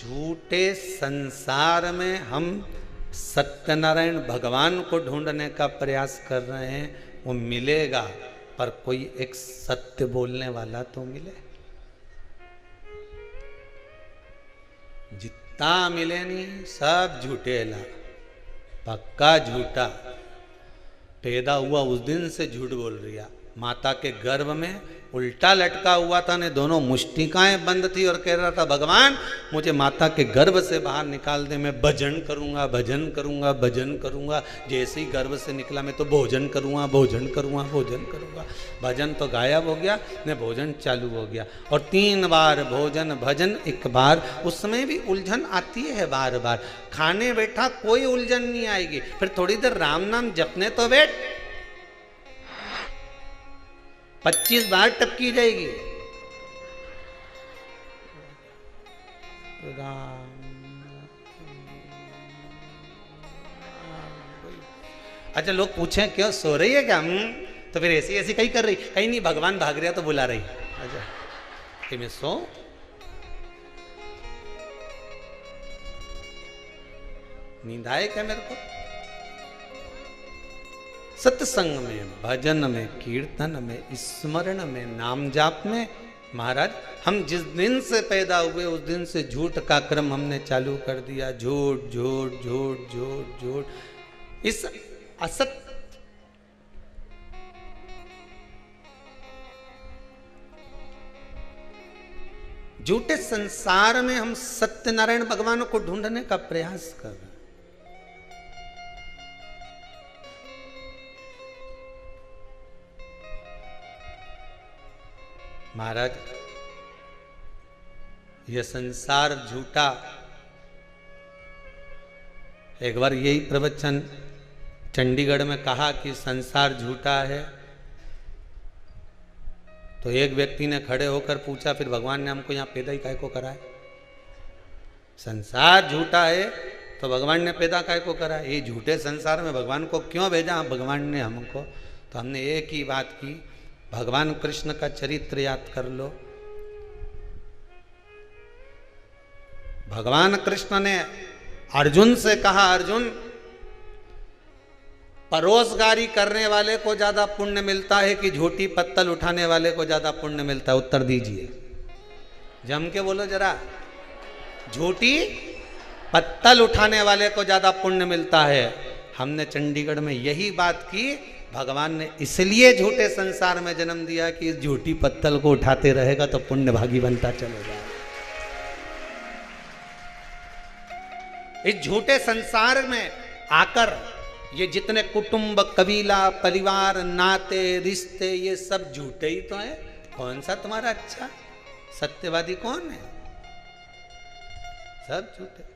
झूठे संसार में हम सत्यनारायण भगवान को ढूंढने का प्रयास कर रहे हैं, वो मिलेगा, पर कोई एक सत्य बोलने वाला तो मिले। जितना मिले नहीं सब झूठे ला, पक्का झूठा। पैदा हुआ उस दिन से झूठ बोल रही, माता के गर्भ में उल्टा लटका हुआ था ने, दोनों मुष्टिकाएं बंद थी और कह रहा था भगवान मुझे माता के गर्भ से बाहर निकाल दे, मैं भजन करूंगा भजन करूंगा भजन करूंगा। जैसे ही गर्भ से निकला मैं तो भोजन करूंगा भोजन करूंगा भोजन करूंगा। भजन तो गायब हो गया ने, भोजन चालू हो गया। और 3 बार भोजन भजन 1 बार, उसमें भी उलझन आती है बार बार। खाने बैठा कोई उलझन नहीं आएगी, फिर थोड़ी देर राम नाम जपने तो बैठ, 25 बार टपकी जाएगी। राम अच्छा, लोग पूछें क्यों सो रही है क्या? तो फिर ऐसी ऐसी कहीं कर रही, कहीं नहीं, भगवान भाग रहा तो बुला रही। अच्छा कि मैं सो, नींद आए क्या मेरे को? सत्संग में, भजन में, कीर्तन में, स्मरण में, नाम जाप में, महाराज हम जिस दिन से पैदा हुए उस दिन से झूठ का क्रम हमने चालू कर दिया। झूठ झूठ झूठ झूठ झूठ। इस असत झूठे संसार में हम सत्यनारायण भगवान को ढूंढने का प्रयास कर रहे हैं। महाराज यह संसार झूठा, एक बार यही प्रवचन चंडीगढ़ में कहा कि संसार झूठा है, तो एक व्यक्ति ने खड़े होकर पूछा फिर भगवान ने हमको यहाँ पैदा ही काहे को करा है? संसार झूठा है तो भगवान ने पैदा काहे को करा है? ये झूठे संसार में भगवान को क्यों भेजा भगवान ने हमको? तो हमने एक ही बात की, भगवान कृष्ण का चरित्र याद कर लो। भगवान कृष्ण ने अर्जुन से कहा, अर्जुन परोसगारी करने वाले को ज्यादा पुण्य मिलता है कि झूठी पत्तल उठाने वाले को ज्यादा पुण्य मिलता है? उत्तर दीजिए, जम के बोलो जरा। झूठी पत्तल उठाने वाले को ज्यादा पुण्य मिलता है। हमने चंडीगढ़ में यही बात की, भगवान ने इसलिए झूठे संसार में जन्म दिया कि इस झूठी पत्तल को उठाते रहेगा तो पुण्य भागी बनता चलेगा। इस झूठे संसार में आकर ये जितने कुटुंब, कबीला, परिवार, नाते, रिश्ते, ये सब झूठे ही तो है। कौन सा तुम्हारा अच्छा? सत्यवादी कौन है? सब झूठे।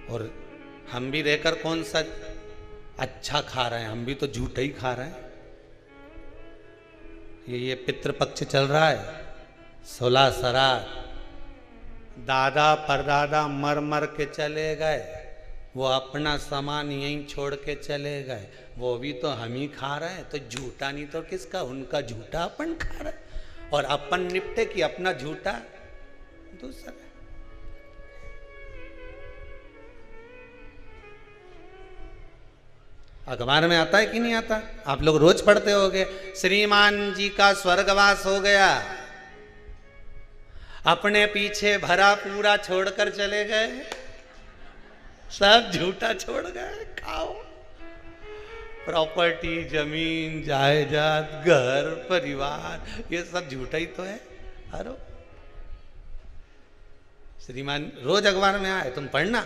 और हम भी रहकर कौन सा अच्छा खा रहे हैं? हम भी तो झूठे ही खा रहे हैं। ये पितृपक्ष चल रहा है, 16 श्राद्ध, दादा परदादा मर मर के चले गए, वो अपना सामान यहीं छोड़ के चले गए, वो भी तो हम ही खा रहे हैं। तो झूठा नहीं तो किसका? उनका झूठा अपन खा रहे हैं, और अपन निपटे कि अपना झूठा दूसरा। अखबार में आता है कि नहीं आता? आप लोग रोज पढ़ते होंगे, श्रीमान जी का स्वर्गवास हो गया, अपने पीछे भरा पूरा छोड़कर चले गए। सब झूठा छोड़ गए। खाओ, प्रॉपर्टी, जमीन, जायदाद, घर, परिवार, ये सब झूठा ही तो है। अरे श्रीमान रोज अखबार में आए, तुम पढ़ना,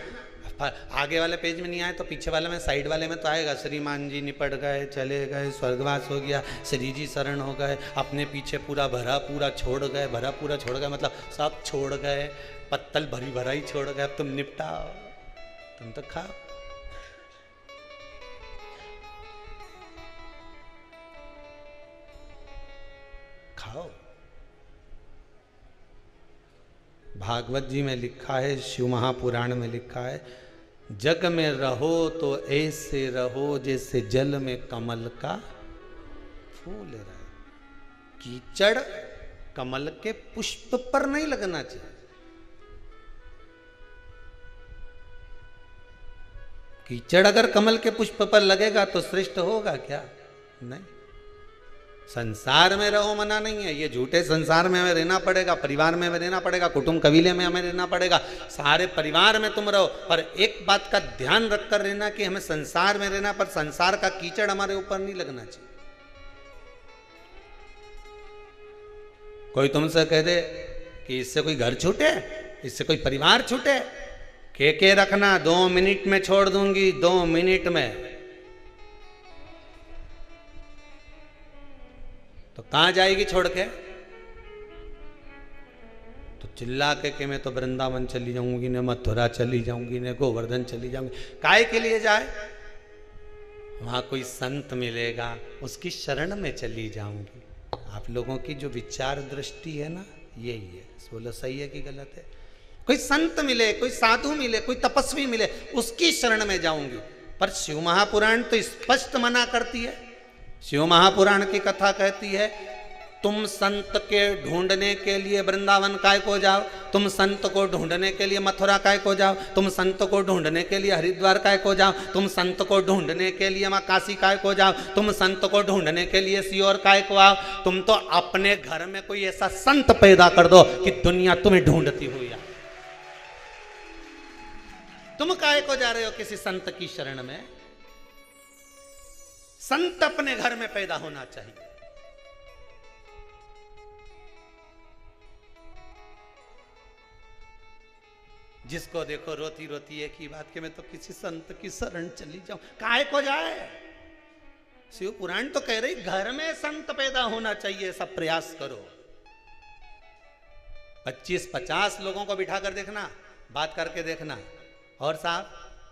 आगे वाले पेज में नहीं आए तो पीछे वाले में, साइड वाले में तो आएगा। श्रीमान जी निपट गए, चले गए, स्वर्गवास हो गया, श्री जी शरण हो गए, अपने पीछे पूरा भरा पूरा छोड़ गए। भरा पूरा छोड़ गए मतलब सब छोड़ गए, पत्तल भरी भरा ही छोड़ गए। अब तुम निपटाओ, तुम तो खाओ। खाओ। भागवत जी में लिखा है, शिव महापुराण में लिखा है, जग में रहो तो ऐसे रहो जैसे जल में कमल का फूल रहे। कीचड़ कमल के पुष्प पर नहीं लगना चाहिए। कीचड़ अगर कमल के पुष्प पर लगेगा तो श्रेष्ठ होगा क्या? नहीं। संसार में रहो मना नहीं है, ये झूठे संसार में हमें रहना पड़ेगा, परिवार में हमें रहना पड़ेगा, कुटुंब कबीले में हमें रहना पड़ेगा, सारे परिवार में तुम रहो, पर एक बात का ध्यान रखकर रहना कि हमें संसार में रहना, पर संसार का कीचड़ हमारे ऊपर नहीं लगना चाहिए। कोई तुमसे कह दे कि इससे कोई घर छूटे, इससे कोई परिवार छूटे, के रखना 2 मिनट में छोड़ दूंगी, 2 मिनट में। तो कहां जाएगी छोड़ के? तो चिल्ला के मैं तो वृंदावन चली जाऊंगी, ने मथुरा चली जाऊंगी, ने गोवर्धन चली जाऊंगी। काय के लिए जाए? वहां कोई संत मिलेगा, उसकी शरण में चली जाऊंगी। आप लोगों की जो विचार दृष्टि है ना, यही है। बोलो सही है कि गलत है? कोई संत मिले, कोई साधु मिले, कोई तपस्वी मिले, उसकी शरण में जाऊंगी। पर शिव महापुराण तो स्पष्ट मना करती है। शिव महापुराण की कथा कहती है, तुम संत के ढूंढने के लिए वृंदावन काय को जाओ, तुम संत को ढूंढने के लिए मथुरा काय को जाओ, तुम संत को ढूंढने के लिए हरिद्वार काय को जाओ, तुम संत को ढूंढने के लिए मां काशी काय को जाओ, तुम संत को ढूंढने के लिए सीहोर काय को आओ। तुम तो अपने घर में कोई ऐसा संत पैदा कर दो कि दुनिया तुम्हें ढूंढती हुई आए। तुम काय को जा रहे हो किसी संत की शरण में? संत अपने घर में पैदा होना चाहिए। जिसको देखो रोती रोती एक ही बात कि मैं तो किसी संत की शरण चली जाऊं। काय को जाए? शिव पुराण तो कह रही घर में संत पैदा होना चाहिए, सब प्रयास करो। 25-50 लोगों को बिठा कर देखना, बात करके देखना, और साहब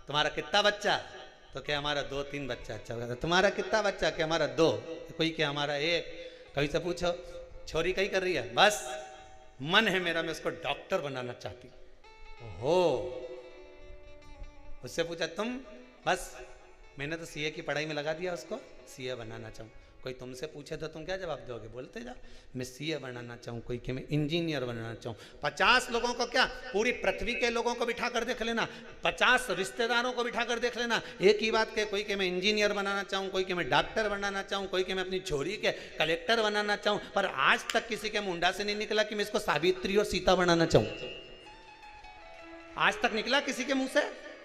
तुम्हारा कितना बच्चा? तो क्या हमारा 2-3 बच्चा। अच्छा, तुम्हारा कितना बच्चा? क्या हमारा 2। कोई क्या हमारा 1। कभी से पूछो छोरी कहीं कर रही है? बस मन है मेरा, मैं उसको डॉक्टर बनाना चाहती हूं। हो, उससे पूछा तुम? बस मैंने तो सीए की पढ़ाई में लगा दिया उसको, सीए बनाना चाहूँ। कोई तुमसे पूछे तो तुम क्या जवाब दोगे? बोलते जाओ मैं सीए बनाना चाहूँ, कोई कि मैं इंजीनियर बनाना चाहूँ। 50 लोगों को क्या, पूरी पृथ्वी के लोगों को बिठा कर देख लेना, 50 रिश्तेदारों को बिठा कर देख लेना, एक ही बात के, कोई कि मैं इंजीनियर बनाना चाहूँ, कोई कि मैं डॉक्टर बनाना चाहूँ, कोई कि मैं अपनी छोरी के कलेक्टर बनाना चाहूँ। पर आज तक किसी के मुंडा से नहीं निकला कि मैं इसको सावित्री और सीता बनाना चाहूँ। आज तक निकला किसी के मुंह से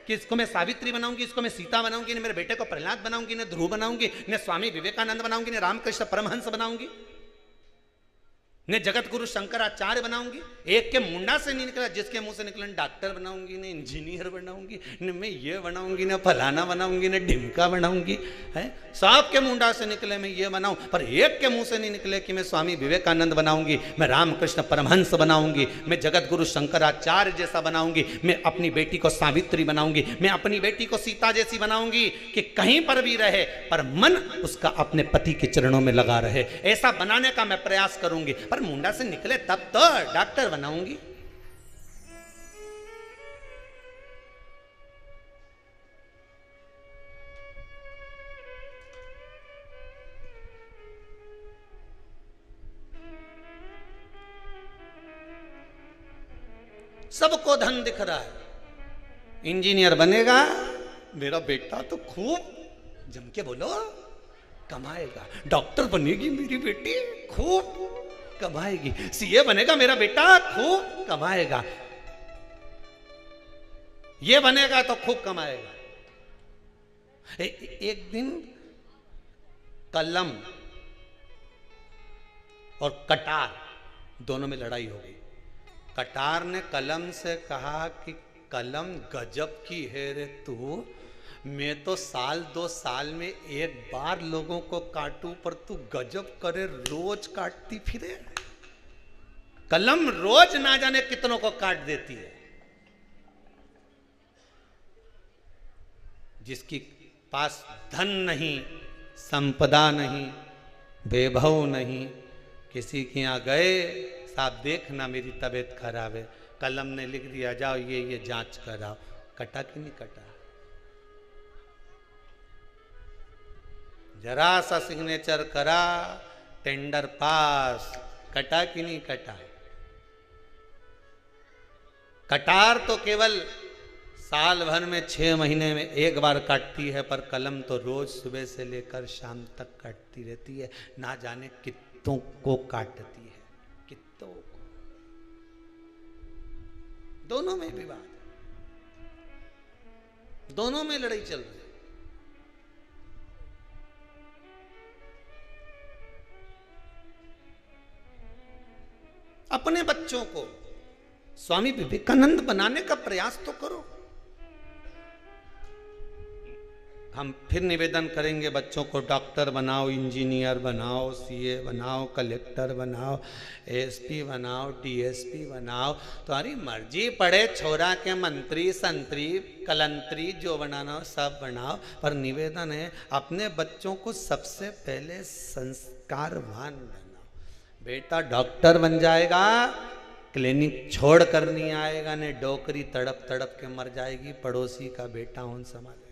कि इसको मैं सावित्री बनाऊंगी, इसको मैं सीता बनाऊंगी, ने मेरे बेटे को प्रहलाद बनाऊंगी, ने ध्रुव बनाऊंगी, ने स्वामी विवेकानंद बनाऊंगी, ने रामकृष्ण परमहंस बनाऊंगी, ने जगत गुरु शंकराचार्य बनाऊंगी? एक के मुंडा से नहीं निकला। जिसके मुंह से निकला डॉक्टर बनाऊंगी, ने इंजीनियर बनाऊंगी, ने मैं ये बनाऊंगी, ने फलाना बनाऊंगी, ने ढिमका बनाऊंगी, है सब के मुंडा से निकले मैं ये बनाऊं। पर एक के मुंह से नहीं निकले कि मैं स्वामी विवेकानंद बनाऊंगी, मैं रामकृष्ण परमहंस बनाऊंगी, मैं जगत गुरु शंकराचार्य जैसा बनाऊंगी, मैं अपनी बेटी को सावित्री बनाऊंगी, मैं अपनी बेटी को सीता जैसी बनाऊंगी कि कहीं पर भी रहे पर मन उसका अपने पति के चरणों में लगा रहे। ऐसा बनाने का मैं प्रयास करूंगी। पर मुंडा से निकले तब तो डॉक्टर बनाऊंगी। सबको धन दिख रहा है, इंजीनियर बनेगा मेरा बेटा तो खूब जम के बोलो कमाएगा, डॉक्टर बनेगी मेरी बेटी खूब कमाएगी, सीए बनेगा मेरा बेटा खूब कमाएगा, ये बनेगा तो खूब कमाएगा। एक दिन कलम और कटार दोनों में लड़ाई हो गई। कटार ने कलम से कहा कि कलम गजब की है रे तू, मैं तो 1-2 साल में एक बार लोगों को काटूं पर तू गजब करे रोज काटती फिरे। कलम रोज ना जाने कितनों को काट देती है। जिसकी पास धन नहीं, संपदा नहीं, वैभव नहीं, किसी के यहाँ गए साहब देखना मेरी तबीयत खराब है, कलम ने लिख दिया जाओ ये जांच कराओ, कटा कि नहीं कटा? जरा सा सिग्नेचर करा, टेंडर पास। कटा कि नहीं कटा? कटार तो केवल साल भर में 6 महीने में एक बार काटती है, पर कलम तो रोज सुबह से लेकर शाम तक काटती रहती है। ना जाने कितनों को काटती है, कितनों को। दोनों में विवाद, दोनों में लड़ाई चल रही है। अपने बच्चों को स्वामी विवेकानंद बनाने का प्रयास तो करो। हम फिर निवेदन करेंगे, बच्चों को डॉक्टर बनाओ, इंजीनियर बनाओ, सीए बनाओ, कलेक्टर बनाओ, एसपी बनाओ, डीएसपी बनाओ, तुम्हारी मर्जी, पड़े छोरा के मंत्री संतरी कलंतरी जो बनाना हो सब बनाओ। पर निवेदन है, अपने बच्चों को सबसे पहले संस्कारवान बनाओ। बेटा डॉक्टर बन जाएगा, क्लिनिक छोड़ कर नहीं आएगा, ने डोकरी तड़प तड़प के मर जाएगी, पड़ोसी का बेटा उन संभालेगा।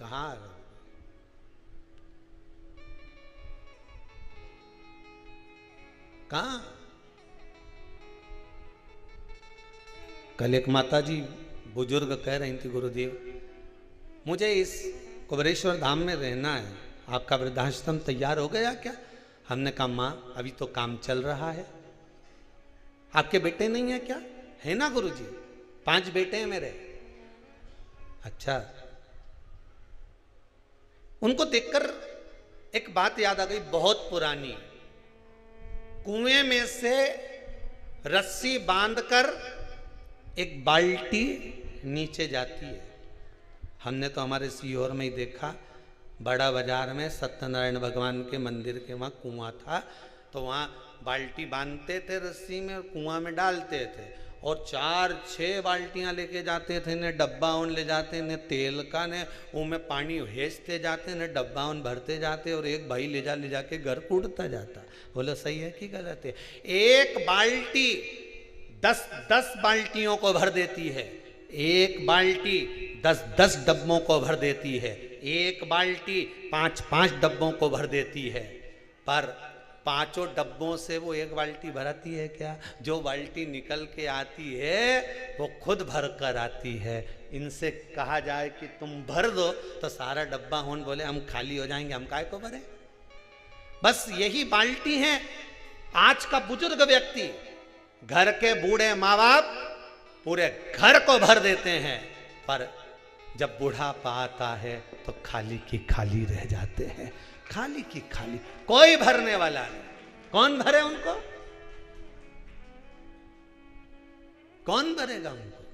कहाँ कहाँ? कल एक माता जी बुजुर्ग कह रही थी, गुरुदेव मुझे इस कुबरेश्वर धाम में रहना है, आपका वृद्धाश्रम तैयार हो गया क्या? हमने कहा माँ अभी तो काम चल रहा है। आपके बेटे नहीं है क्या? है ना गुरुजी, 5 बेटे हैं मेरे। अच्छा। उनको देखकर एक बात याद आ गई, बहुत पुरानी। कुएं में से रस्सी बांधकर एक बाल्टी नीचे जाती है। हमने तो हमारे सीहोर में ही देखा, बड़ा बाजार में सत्यनारायण भगवान के मंदिर के वहाँ कुआं था, तो वहाँ बाल्टी बांधते थे रस्सी में और कुआं में डालते थे, और 4-6 बाल्टियां लेके जाते थे, ने डब्बा उन ले जाते, ने तेल का, ने उनमें पानी भेजते जाते, ने डब्बा उन भरते जाते, और एक भाई ले जाके घर कूटता जाता। बोलो सही है कि गलत है? एक बाल्टी 10 बाल्टियों को भर देती है, एक बाल्टी 10 डब्बों को भर देती है, एक बाल्टी 5 डब्बों को भर देती है। पर 5 डब्बों से वो एक बाल्टी भराती है क्या? जो बाल्टी निकल के आती है वो खुद भर कर आती है। इनसे कहा जाए कि तुम भर दो तो सारा डब्बा होन, बोले हम खाली हो जाएंगे, हम काय को भरे? बस यही बाल्टी है। आज का बुजुर्ग व्यक्ति, घर के बूढ़े माँ बाप पूरे घर को भर देते हैं, पर जब बुढ़ापा आता है तो खाली की खाली रह जाते हैं, खाली की खाली, कोई भरने वाला नहीं। कौन भरे उनको? कौन भरेगा उनको?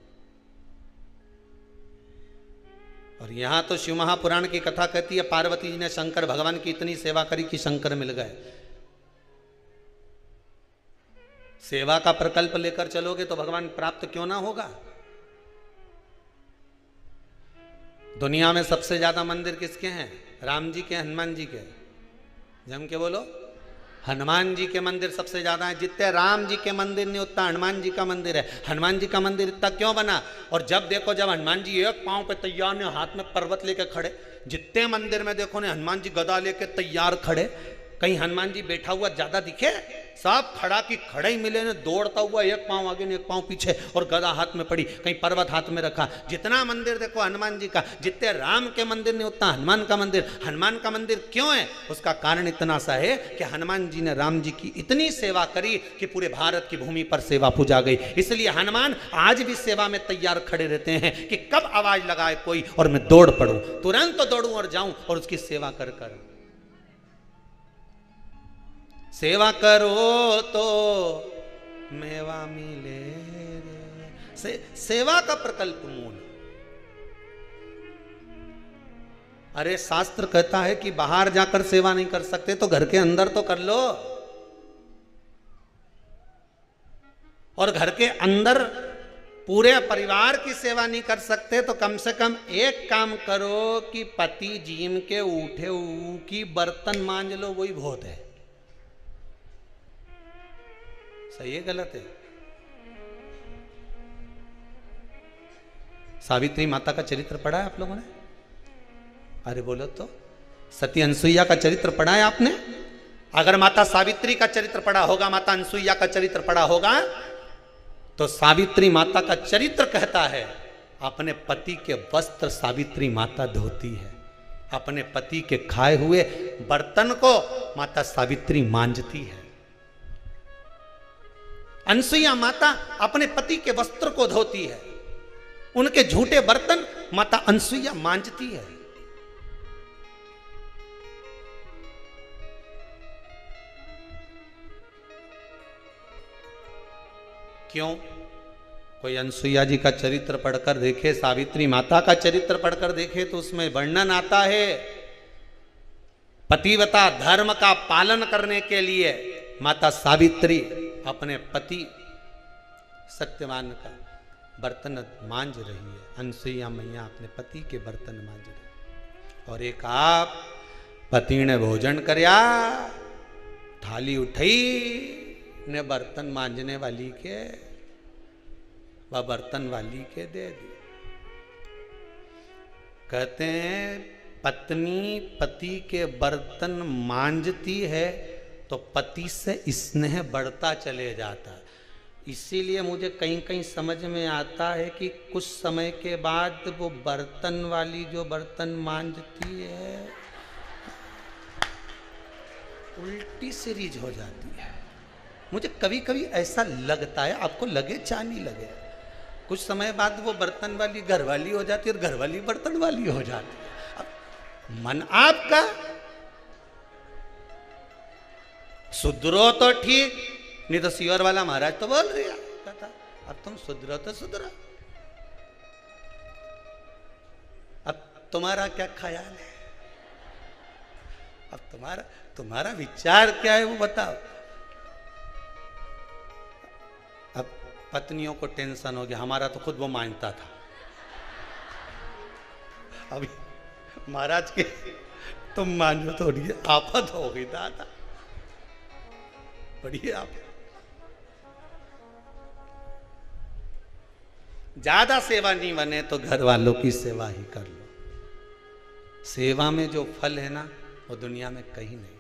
और यहां तो शिव महापुराण की कथा कहती है, पार्वती जी ने शंकर भगवान की इतनी सेवा करी कि शंकर मिल गए। सेवा का प्रकल्प लेकर चलोगे तो भगवान प्राप्त क्यों ना होगा? दुनिया में सबसे ज्यादा मंदिर किसके हैं? राम जी के, हनुमान जी के? जम के बोलो। हनुमान जी के मंदिर सबसे ज्यादा है। जितने राम जी के मंदिर नहीं उतना हनुमान जी का मंदिर है। हनुमान जी का मंदिर इतना क्यों बना? और जब देखो, जब हनुमान जी एक पांव पे तैयार ने, हाथ में पर्वत लेके खड़े, जितने मंदिर में देखो ने हनुमान जी गदा लेके तैयार खड़े, कहीं हनुमान जी बैठा हुआ ज्यादा दिखे? सब खड़ा की खड़े ही मिले ने, दौड़ता हुआ एक पांव आगे ने एक पांव पीछे, और गदा हाथ में पड़ी, कहीं पर्वत हाथ में रखा। जितना मंदिर देखो हनुमान जी का, जितने राम के मंदिर ने उतना हनुमान का मंदिर। हनुमान का मंदिर क्यों है? उसका कारण इतना सा है कि हनुमान जी ने राम जी की इतनी सेवा करी कि पूरे भारत की भूमि पर सेवा पूजा गई। इसलिए हनुमान आज भी सेवा में तैयार खड़े रहते हैं कि कब आवाज लगाए कोई और मैं दौड़ पड़ूं, तुरंत तो दौड़ूं और जाऊं और उसकी सेवा कर। सेवा करो तो मेवा मिले रे। सेवा का प्रकल्प मूल। अरे शास्त्र कहता है कि बाहर जाकर सेवा नहीं कर सकते तो घर के अंदर तो कर लो। और घर के अंदर पूरे परिवार की सेवा नहीं कर सकते तो कम से कम एक काम करो कि पति जीम के उठे की बर्तन मांज लो, वही बहुत है। सही है गलत है? सावित्री माता का चरित्र पढ़ा है आप लोगों ने? अरे बोलो तो। सती अनसुईया का चरित्र पढ़ा है आपने? अगर माता सावित्री का चरित्र पढ़ा होगा, माता अनसुईया का चरित्र पढ़ा होगा, तो सावित्री माता का चरित्र कहता है अपने पति के वस्त्र सावित्री माता धोती है, अपने पति के खाए हुए बर्तन को माता सावित्री मांजती है। अनसुईया माता अपने पति के वस्त्र को धोती है, उनके झूठे बर्तन माता अनसुईया मांजती है। क्यों? कोई अनसुईया जी का चरित्र पढ़कर देखे, सावित्री माता का चरित्र पढ़कर देखे तो उसमें वर्णन आता है पतिव्रता धर्म का पालन करने के लिए माता सावित्री अपने पति सत्यवान का बर्तन मांज रही है। अनसुईया मैया अपने पति के बर्तन मांज रही। और एक आप पति ने भोजन करया, थाली उठाई ने बर्तन मांजने वाली के वह बर्तन वाली के दे दी। कहते हैं पत्नी पति के बर्तन मांजती है तो पति से स्नेह बढ़ता चले जाता है। इसीलिए मुझे कहीं कहीं समझ में आता है कि कुछ समय के बाद वो बर्तन वाली जो बर्तन मांजती है उल्टी सीरीज हो जाती है। मुझे कभी कभी ऐसा लगता है, आपको लगे चाहे नहीं लगे, कुछ समय बाद वो बर्तन वाली घर वाली हो जाती है और घर वाली बर्तन वाली हो जाती है। अब मन आपका सुधरो तो ठीक, नहीं तो सियोर वाला महाराज तो बोल रही था अब तुम सुधरो तो सुधरो। अब तुम्हारा क्या ख्याल है? अब तुम्हारा विचार क्या है वो बताओ। अब पत्नियों को टेंशन हो गया, हमारा तो खुद वो मानता था, अभी महाराज के तुम मानो तो आफत हो गई दादा, बड़ी आप ज्यादा सेवा नहीं बने तो घर वालों की सेवा ही कर लो। सेवा में जो फल है ना वो दुनिया में कहीं नहीं।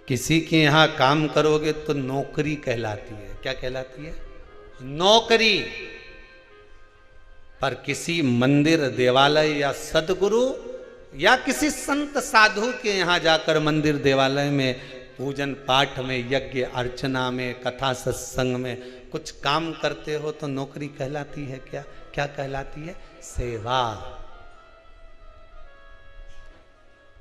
किसी के यहां काम करोगे तो नौकरी कहलाती है। क्या कहलाती है? नौकरी। पर किसी मंदिर देवालय या सदगुरु या किसी संत साधु के यहां जाकर मंदिर देवालय में पूजन पाठ में यज्ञ अर्चना में कथा सत्संग में कुछ काम करते हो तो नौकरी कहलाती है। क्या क्या कहलाती है? सेवा।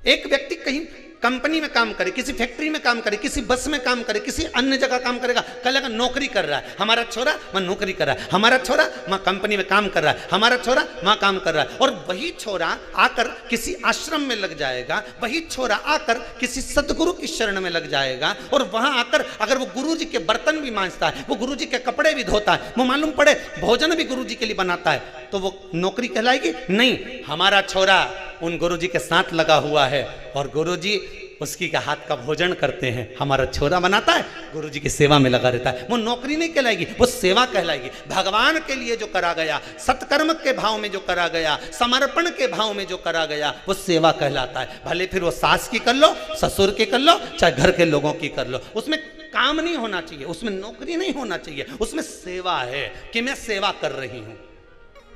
एक व्यक्ति कहीं कंपनी में काम करे, किसी फैक्ट्री में काम करे, किसी बस में काम करे, किसी अन्य जगह काम करेगा, कहेगा नौकरी कर रहा है, हमारा छोरा वहां नौकरी कर रहा है, हमारा छोरा वहां कंपनी में काम कर रहा है, हमारा छोरा वहां काम कर रहा है। और वही छोरा आकर किसी आश्रम में लग जाएगा, वही छोरा आकर किसी सतगुरु की शरण में लग जाएगा और वहां आकर अगर वो गुरु जी के बर्तन भी मांजता है, वो गुरु जी के कपड़े भी धोता है, वो मालूम पड़े भोजन भी गुरु जी के लिए बनाता है, तो वो नौकरी कहलाएगी? नहीं। हमारा छोरा उन गुरु जी के साथ लगा हुआ है और गुरु जी उसकी का हाथ का भोजन करते हैं, हमारा छोरा बनाता है, गुरु जी की सेवा में लगा रहता है, वो नौकरी नहीं कहलाएगी, वो सेवा कहलाएगी। भगवान के लिए जो करा गया, सत्कर्म के भाव में जो करा गया, समर्पण के भाव में जो करा गया, वो सेवा कहलाता है। भले फिर वो सास की कर लो, ससुर की कर लो, चाहे घर के लोगों की कर लो, उसमें काम नहीं होना चाहिए, उसमें नौकरी नहीं होना चाहिए, उसमें सेवा है कि मैं सेवा कर रही हूं,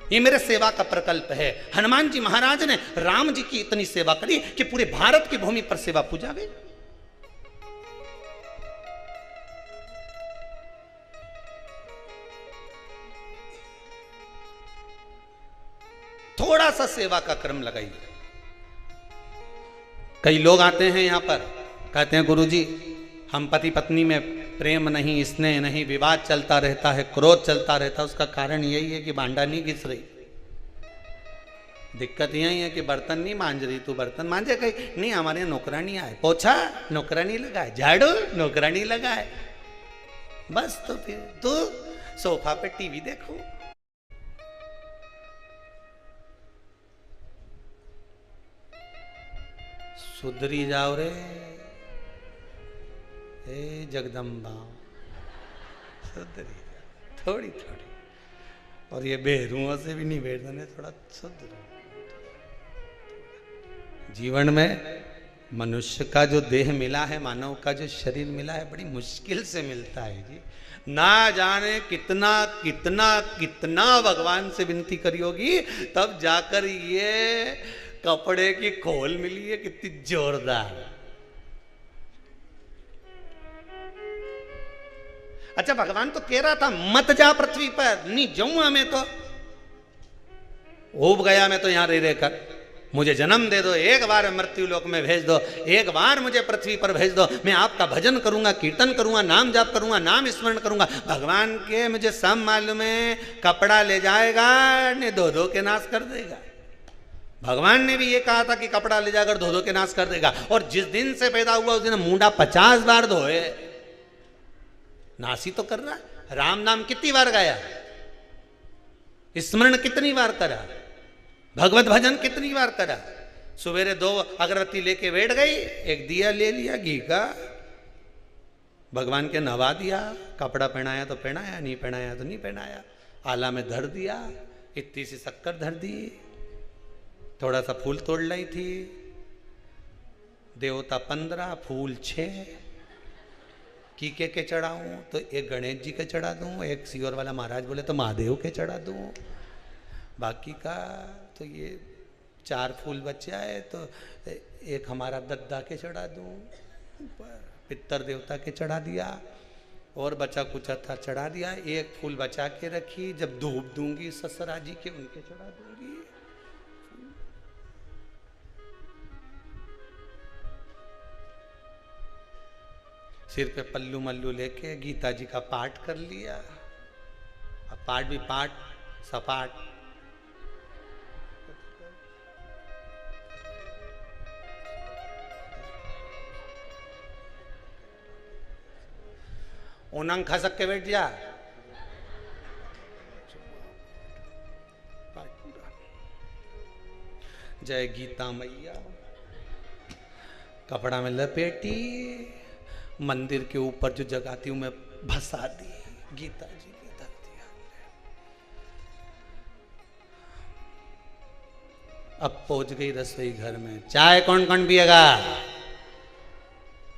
ये मेरे सेवा का प्रकल्प है। हनुमान जी महाराज ने राम जी की इतनी सेवा करी कि पूरे भारत की भूमि पर सेवा पूजा गई। थोड़ा सा सेवा का क्रम लगाइए। कई लोग आते हैं यहां पर, कहते हैं गुरुजी हम पति पत्नी में प्रेम नहीं, स्नेह नहीं, विवाद चलता रहता है, क्रोध चलता रहता है। उसका कारण यही है कि भांडा नहीं घिस रही। दिक्कत यही है कि बर्तन नहीं मांज रही, तू बर्तन मांजे कहीं नहीं, हमारे यहाँ नौकरानी आए, पोछा नौकरानी लगाए, झाड़ू नौकरानी लगाए, बस तो फिर तू सोफा पे टीवी देखूं। सुधरी जाओ रे ए जगदम्बा, सुधरी जाओ थोड़ी थोड़ी। और ये बेरुओं से भी नहीं बैठने, थोड़ा सुधरो। जीवन में मनुष्य का जो देह मिला है, मानव का जो शरीर मिला है, बड़ी मुश्किल से मिलता है जी। ना जाने कितना कितना कितना भगवान से विनती करी होगी, तब जाकर ये कपड़े की खोल मिली है, कितनी जोरदार। अच्छा, भगवान तो कह रहा था मत जा पृथ्वी पर, नहीं जाऊंगा मैं तो, उब गया मैं तो यहां रह रहकर, मुझे जन्म दे दो, एक बार मृत्यु लोक में भेज दो, एक बार मुझे पृथ्वी पर भेज दो, मैं आपका भजन करूंगा, कीर्तन करूंगा, नाम जाप करूंगा, नाम स्मरण करूंगा। भगवान के मुझे सब मालूम है, कपड़ा ले जाएगा ने धो धो के नाश कर देगा। भगवान ने भी ये कहा था कि कपड़ा ले जाकर धो धो के नाश कर देगा। और जिस दिन से पैदा हुआ उस दिन मुंडा 50 बार धोए, नासी तो कर रहा। राम नाम कितनी बार गाया, स्मरण कितनी बार करा, भगवत भजन कितनी बार करा। सवेरे 2 अगरबत्ती लेके बैठ गई, एक दिया ले लिया घी का, भगवान के नवा दिया, कपड़ा पहनाया तो पहनाया, नहीं पहनाया तो नहीं पहनाया, आला में धर दिया, इतनी सी शक्कर धर दी, थोड़ा सा फूल तोड़ लाई थी, देवता 15 फूल 6 की के चढ़ाऊं तो एक गणेश जी के चढ़ा दूं, एक सीवर वाला महाराज बोले तो महादेव के चढ़ा दूं, बाकी का तो ये 4 फूल बचे आए तो एक हमारा दद्दा के चढ़ा दूं, पितर देवता के चढ़ा दिया, और बचा कुछ था चढ़ा दिया, एक फूल बचा के रखी, जब धूप दूंगी ससुरा जी के उनके चढ़ा दूंगी। सिर पे पल्लू मल्लू लेके गीता जी का पाठ कर लिया। अब पाठ भी पाठ सपाट, ओनंग खसक के बैठ जा। जय गीता मैया, कपड़ा में लपेटी, मंदिर के ऊपर जो जगाती हूं मैं भसा दी, गीता जी की धरती। अब पहुंच गई रसोई घर में, चाय कौन कौन पिएगा?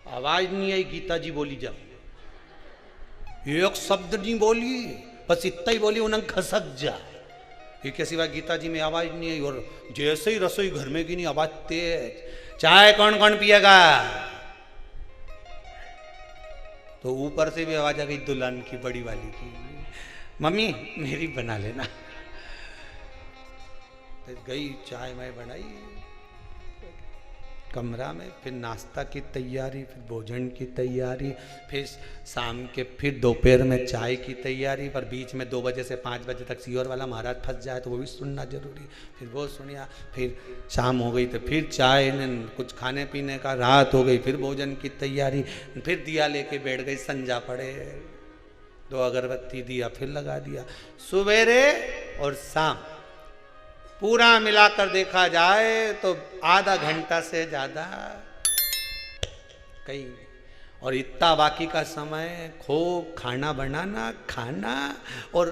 आवाज नहीं आई, गीता जी बोली जब, एक शब्द नहीं बोली, बस इतना ही बोली, उन्हें खसक जा। ये कैसी बात, गीता जी में आवाज नहीं आई, और जैसे ही रसोई घर में की नहीं आवाज तेज, चाय कौन कौन पिएगा? तो ऊपर से भी आवाज आ गई दुल्हन की, बड़ी वाली की, मम्मी मेरी बना लेना। तो गई चाय मैं बनाई कमरा में, फिर नाश्ता की तैयारी, फिर भोजन की तैयारी, फिर शाम के फिर दोपहर में चाय की तैयारी, पर बीच में 2 बजे से 5 बजे तक सीवर वाला महाराज फंस जाए तो वो भी सुनना जरूरी, फिर वो सुनिया, फिर शाम हो गई तो फिर चाय, कुछ खाने पीने का, रात हो गई फिर भोजन की तैयारी, फिर दिया लेके बैठ गई, संजा पड़े, 2 अगरबत्ती दिया फिर लगा दिया। सवेरे और शाम पूरा मिलाकर देखा जाए तो आधा घंटा से ज्यादा कहीं, और इतना बाकी का समय खूब खाना बनाना, खाना और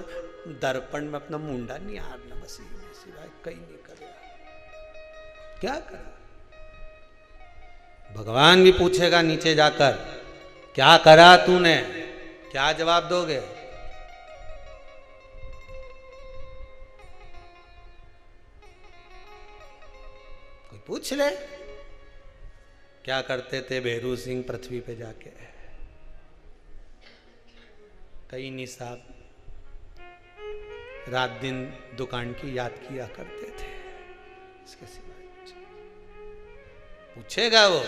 दर्पण में अपना मुंडा निहारना, बस सिवाय कहीं नहीं करेगा। क्या करा? भगवान भी पूछेगा नीचे जाकर, क्या करा तूने? क्या जवाब दोगे? पूछ ले, क्या करते थे भैरू सिंह पृथ्वी पे जाके? कई नहीं साहब, रात दिन दुकान की याद किया करते थे, इसके सिवा पूछेगा वो,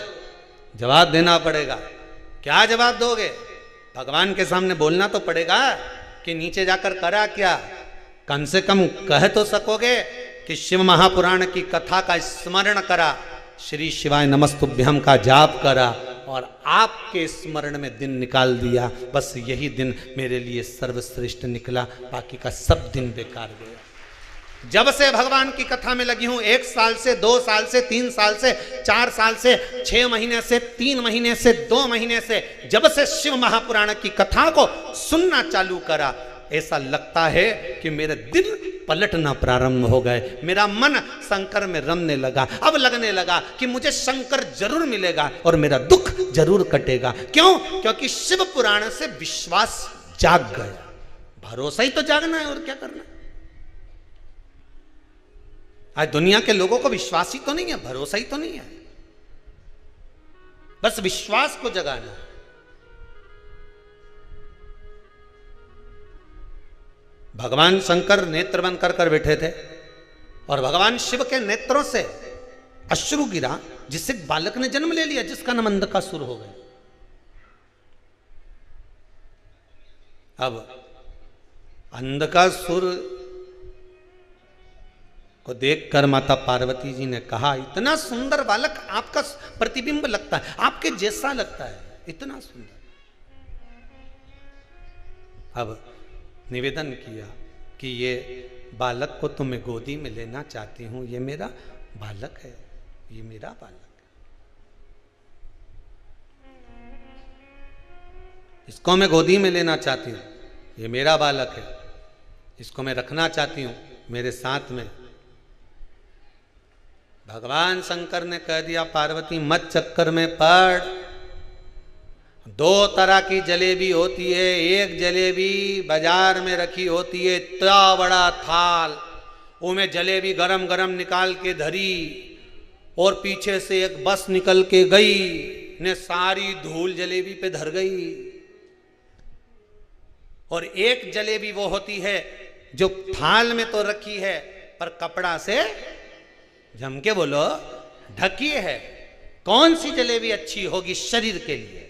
जवाब देना पड़ेगा। क्या जवाब दोगे? भगवान के सामने बोलना तो पड़ेगा कि नीचे जाकर करा क्या, कम से कम कह तो सकोगे कि शिव महापुराण की कथा का स्मरण करा, श्री शिवाय नमस्तुभ्यम का जाप करा, और आपके स्मरण में दिन निकाल दिया। बस यही दिन मेरे लिए सर्वश्रेष्ठ निकला, बाकी का सब दिन बेकार गया। जब से भगवान की कथा में लगी हूं, 1 साल से, 2 साल से, 3 साल से, 4 साल से, 6 महीने से, 3 महीने से, 2 महीने से, जब से शिव महापुराण की कथा को सुनना चालू करा, ऐसा लगता है कि मेरे दिल पलटना प्रारंभ हो गए। मेरा मन शंकर में रमने लगा। अब लगने लगा कि मुझे शंकर जरूर मिलेगा और मेरा दुख जरूर कटेगा। क्यों? क्योंकि शिव पुराण से विश्वास जाग गया। भरोसा ही तो जागना है, और क्या करना। आज दुनिया के लोगों को विश्वास ही तो नहीं है, भरोसा ही तो नहीं है, बस विश्वास को जगाना है। भगवान शंकर नेत्र बंद कर बैठे थे और भगवान शिव के नेत्रों से अश्रु गिरा, जिससे बालक ने जन्म ले लिया, जिसका नाम अंधकासुर हो गया। अब अंधकासुर को देखकर माता पार्वती जी ने कहा, इतना सुंदर बालक, आपका प्रतिबिंब लगता है, आपके जैसा लगता है, इतना सुंदर। अब निवेदन किया कि ये बालक को तो मैं गोदी में लेना चाहती हूं, ये मेरा बालक है, ये मेरा बालक है, इसको मैं गोदी में लेना चाहती हूं, ये मेरा बालक है, इसको मैं रखना चाहती हूं मेरे साथ में। भगवान शंकर ने कह दिया, पार्वती मत चक्कर में पड़। 2 तरह की जलेबी होती है। एक जलेबी बाजार में रखी होती है, इतना बड़ा थाल, उसमें जलेबी गरम गरम निकाल के धरी, और पीछे से एक बस निकल के गई ने सारी धूल जलेबी पे धर गई। और एक जलेबी वो होती है जो थाल में तो रखी है पर कपड़ा से, जम के बोलो, ढकी है। कौन सी जलेबी अच्छी होगी शरीर के लिए?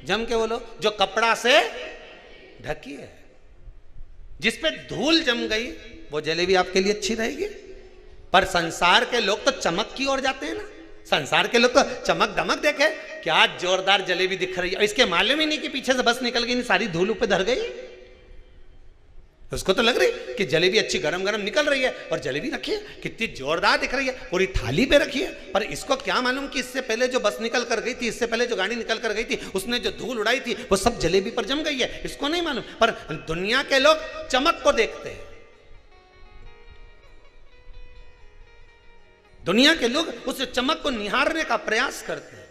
जम के बोलो, जो कपड़ा से ढकी है। जिस पे धूल जम गई वो जलेबी आपके लिए अच्छी रहेगी। पर संसार के लोग तो चमक की ओर जाते हैं ना। संसार के लोग तो चमक दमक देखे, क्या जोरदार जलेबी दिख रही है, इसके मालूम ही नहीं कि पीछे से बस निकल गई, सारी धूल ऊपर धर गई। उसको तो लग रही कि जलेबी अच्छी गरम गरम निकल रही है, और जलेबी रखी है कितनी जोरदार दिख रही है, पूरी थाली पे रखी है। पर इसको क्या मालूम कि इससे पहले जो बस निकल कर गई थी, इससे पहले जो गाड़ी निकल कर गई थी, उसने जो धूल उड़ाई थी वो सब जलेबी पर जम गई है। इसको नहीं मालूम। पर दुनिया के लोग चमक को देखते हैं, दुनिया के लोग उस चमक को निहारने का प्रयास करते हैं,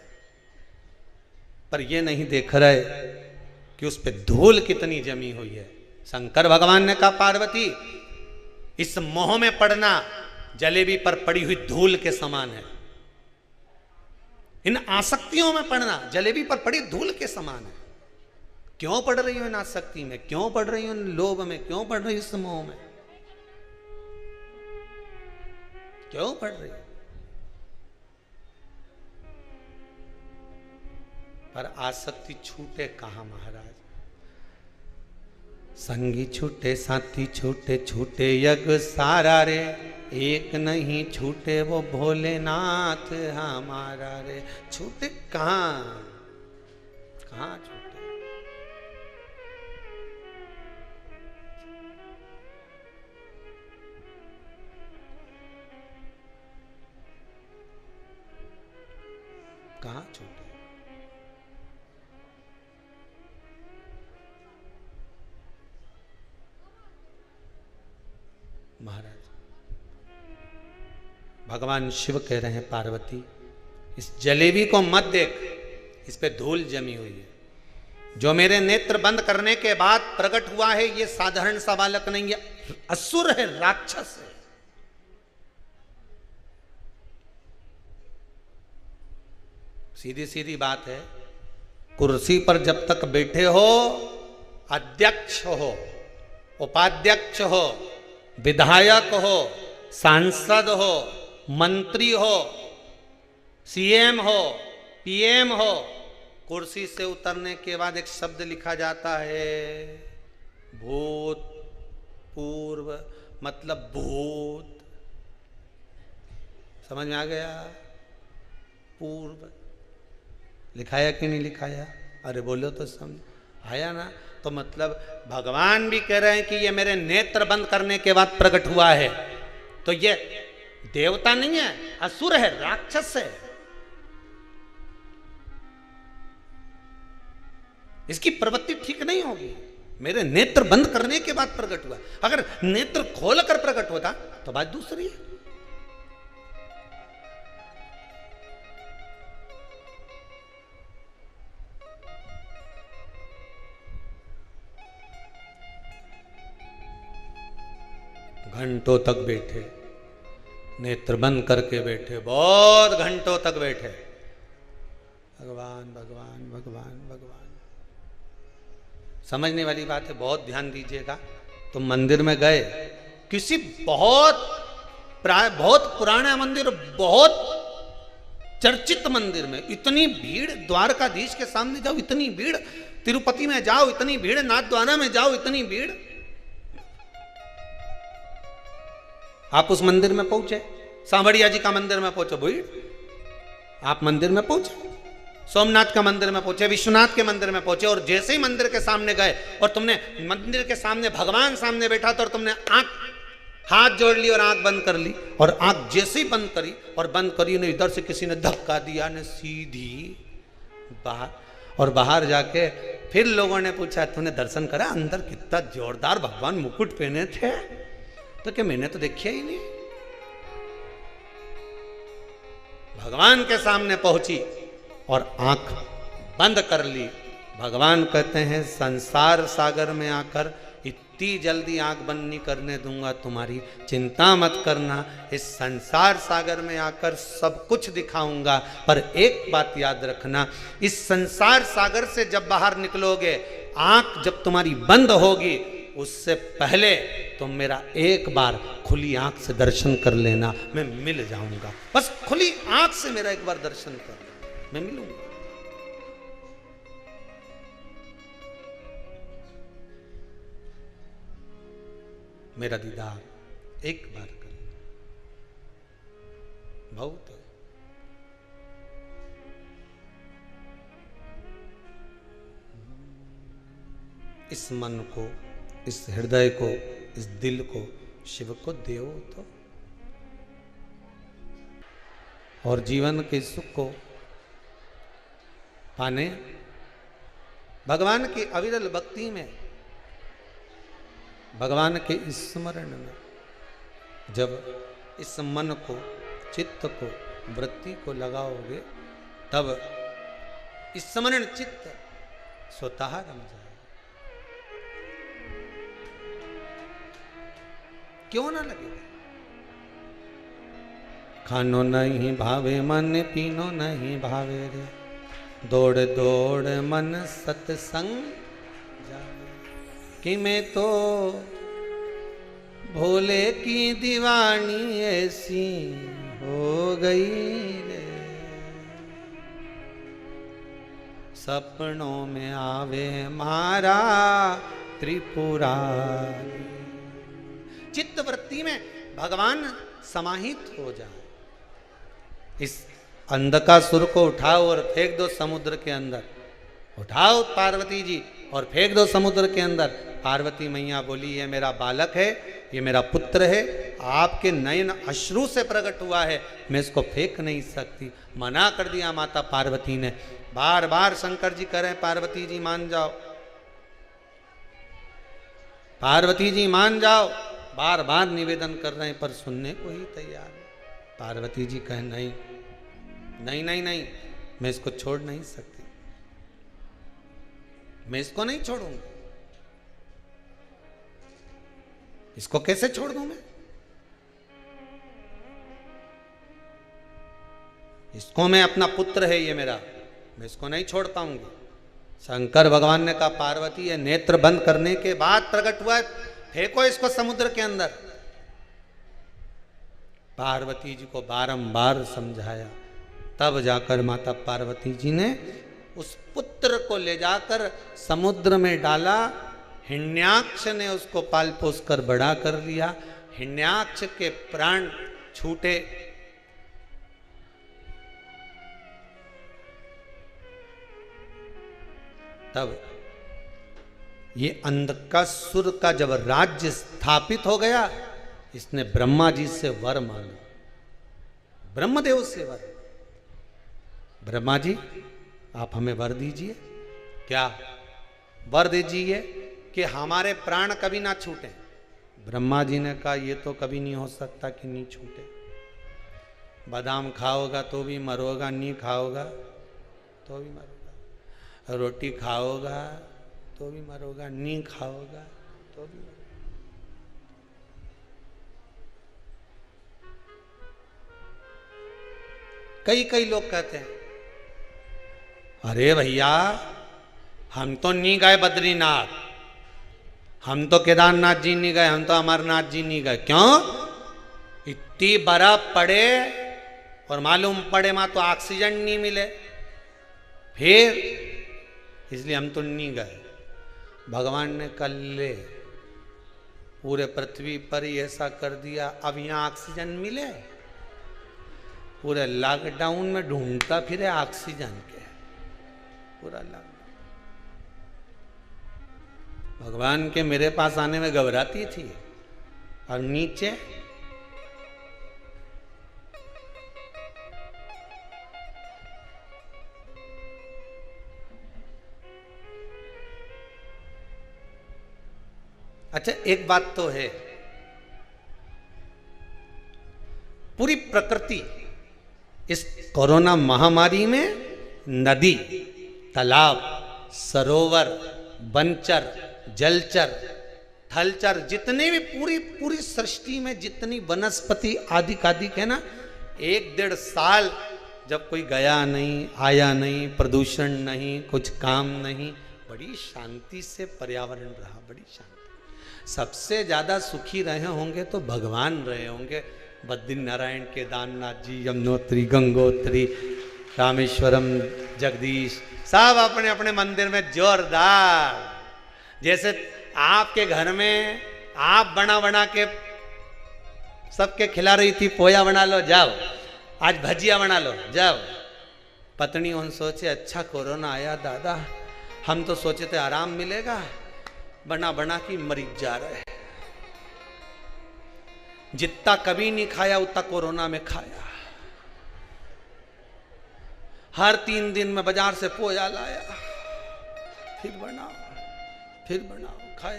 पर ये नहीं देख रहे कि उस पर धूल कितनी जमी हुई है। शंकर भगवान ने कहा, पार्वती इस मोह में पड़ना जलेबी पर पड़ी हुई धूल के समान है। इन आसक्तियों में पड़ना जलेबी पर पड़ी धूल के समान है। क्यों पड़ रही हो इन आसक्ति में, क्यों पड़ रही हो इन लोभ में, क्यों पड़ रही हो इस मोह में, क्यों पड़ रही हो? पर आसक्ति छूटे कहां महाराज। संगी छूटे साथी छूटे, छूटे यज्ञ सारा रे, एक नहीं छूटे वो भोलेनाथ हमारा रे। छूटे कहां, कहां छूटे? कहां छूटे? महाराज भगवान शिव कह रहे हैं, पार्वती इस जलेबी को मत देख, इस पे धूल जमी हुई है। जो मेरे नेत्र बंद करने के बाद प्रकट हुआ है, ये साधारण सा बालक नहीं है, असुर है, राक्षस है। सीधी सीधी बात है, कुर्सी पर जब तक बैठे हो, अध्यक्ष हो, उपाध्यक्ष हो, विधायक हो, सांसद हो, मंत्री हो, सीएम हो, पीएम हो, कुर्सी से उतरने के बाद एक शब्द लिखा जाता है, भूत पूर्व, मतलब भूत। समझ में आ गया? पूर्व लिखाया कि नहीं लिखाया? अरे बोलो तो समझ आया ना। तो मतलब भगवान भी कह रहे हैं कि ये मेरे नेत्र बंद करने के बाद प्रकट हुआ है। तो ये देवता नहीं है, असुर है, राक्षस है। इसकी प्रवृत्ति ठीक नहीं होगी। मेरे नेत्र बंद करने के बाद प्रकट हुआ। अगर नेत्र खोलकर प्रकट होता तो बात दूसरी है। घंटों तक बैठे, नेत्र बंद करके बैठे, बहुत घंटों तक बैठे, भगवान भगवान भगवान भगवान। समझने वाली बात है, बहुत ध्यान दीजिएगा। तुम मंदिर में गए, किसी बहुत पुराना मंदिर, बहुत चर्चित मंदिर में इतनी भीड़, द्वारकाधीश के सामने जाओ इतनी भीड़, तिरुपति में जाओ इतनी भीड़, नाथद्वारा में जाओ इतनी भीड़। आप उस मंदिर में पहुंचे, सांवरिया जी का मंदिर में पहुंचे, भीड़। आप मंदिर में पहुंचे, सोमनाथ का मंदिर में पहुंचे, विश्वनाथ के मंदिर में पहुंचे, और जैसे ही मंदिर के सामने गए और तुमने मंदिर के सामने भगवान सामने बैठा था और तुमने आंख हाथ जोड़ ली और आंख बंद कर ली, और आंख जैसे ही बंद करी और बंद करी ने इधर से किसी ने धक्का दिया ने सीधी बाहर, और बाहर जाके फिर लोगों ने पूछा तूने दर्शन करा? अंदर कितना जोरदार भगवान मुकुट पहने थे। तो क्या मैंने तो देखा ही नहीं। भगवान के सामने पहुंची और आंख बंद कर ली। भगवान कहते हैं संसार सागर में आकर इतनी जल्दी आंख बंद नहीं करने दूंगा तुम्हारी, चिंता मत करना। इस संसार सागर में आकर सब कुछ दिखाऊंगा, पर एक बात याद रखना, इस संसार सागर से जब बाहर निकलोगे, आंख जब तुम्हारी बंद होगी, उससे पहले तुम मेरा एक बार खुली आंख से दर्शन कर लेना, मैं मिल जाऊंगा। बस खुली आंख से मेरा एक बार दर्शन कर, मैं मिलूंगा। मेरा दीदार एक बार कर, बहुत इस मन को, इस हृदय को, इस दिल को शिव को देओ तो, और जीवन के सुख को पाने भगवान की अविरल भक्ति में, भगवान के स्मरण में जब इस मन को, चित्त को, वृत्ति को लगाओगे, तब स्मरण चित्त स्वतः रम जाए। क्यों ना लगेगा? खानो नहीं भावे मन, पीनो नहीं भावे रे, दौड़ दौड़ मन सत्संग जावे। कि मैं तो भोले की दीवानी ऐसी हो गई रे, सपनों में आवे मारा त्रिपुरारी। चित्त वृत्ति में भगवान समाहित हो जाए। इस अंधकासुर को उठाओ और फेंक दो समुद्र के अंदर। उठाओ पार्वती जी और फेंक दो समुद्र के अंदर। पार्वती मैया बोली ये मेरा बालक है, ये मेरा पुत्र है, आपके नयन अश्रु से प्रकट हुआ है, मैं इसको फेंक नहीं सकती। मना कर दिया माता पार्वती ने। बार बार शंकर जी कह रहे हैं पार्वती जी मान जाओ, पार्वती जी मान जाओ, बार बार निवेदन कर रहे हैं, पर सुनने को ही तैयार है। पार्वती जी कहे नहीं नहीं नहीं नहीं, मैं इसको छोड़ नहीं सकती, मैं इसको नहीं छोड़ूंगी। इसको कैसे छोड़ दूं मैं? इसको मैं अपना पुत्र है ये मेरा, मैं इसको नहीं छोड़ पाऊंगी। शंकर भगवान ने कहा पार्वती ये नेत्र बंद करने के बाद प्रकट हुआ है, फेंको इसको समुद्र के अंदर। पार्वती जी को बारंबार समझाया, तब जाकर माता पार्वती जी ने उस पुत्र को ले जाकर समुद्र में डाला। हिरण्याक्ष ने उसको पाल पोस कर बड़ा कर लिया। हिरण्याक्ष के प्राण छूटे, तब ये अंधकासुर का जब राज्य स्थापित हो गया, इसने ब्रह्मा जी से वर मांगा, ब्रह्मदेव से वर। ब्रह्मा जी आप हमें वर दीजिए। क्या वर दीजिए? कि हमारे प्राण कभी ना छूटे। ब्रह्मा जी ने कहा ये तो कभी नहीं हो सकता कि नहीं छूटे। बादाम खाओगा तो भी मरोगा, नहीं खाओगा तो भी मरोगा, रोटी खाओगा तो भी मरोगा, नहीं खाओगा तो भी मरोगा। कई कई लोग कहते हैं अरे भैया हम तो नहीं गए बद्रीनाथ, हम तो केदारनाथ जी नहीं गए, हम तो अमरनाथ जी नहीं गए। क्यों? इतनी बर्फ पड़े और मालूम पड़े वहां तो ऑक्सीजन नहीं मिले, फिर इसलिए हम तो नहीं गए। भगवान ने कल ले पूरे पृथ्वी पर ही ऐसा कर दिया, अब यहां ऑक्सीजन मिले। पूरे लॉकडाउन में ढूंढता फिरे ऑक्सीजन के, पूरा लॉकडाउन। भगवान के मेरे पास आने में घबराती थी, और नीचे अच्छा एक बात तो है, पूरी प्रकृति इस कोरोना महामारी में नदी, तालाब, सरोवर, वनचर, जलचर, थलचर, जितने भी पूरी सृष्टि में जितनी वनस्पति आदि है ना, 1-1.5 साल जब कोई गया नहीं, आया नहीं, प्रदूषण नहीं, कुछ काम नहीं, बड़ी शांति से पर्यावरण रहा, बड़ी शांति। सबसे ज्यादा सुखी रहे होंगे तो भगवान रहे होंगे। बद्रीनारायण, केदारनाथ जी, यमुनोत्री, गंगोत्री, रामेश्वरम, जगदीश, सब अपने अपने मंदिर में जोरदार। जैसे आपके घर में आप बना के सबके खिला रही थी, पोया बना लो जाओ, आज भजिया बना लो जाओ। पत्नी उन सोचे अच्छा कोरोना आया दादा, हम तो सोचे थे आराम मिलेगा, बना के मरीज जा रहे। जितना कभी नहीं खाया उतना कोरोना में खाया। हर 3 दिन में बाजार से पोया लाया, फिर बनाओ, खाए।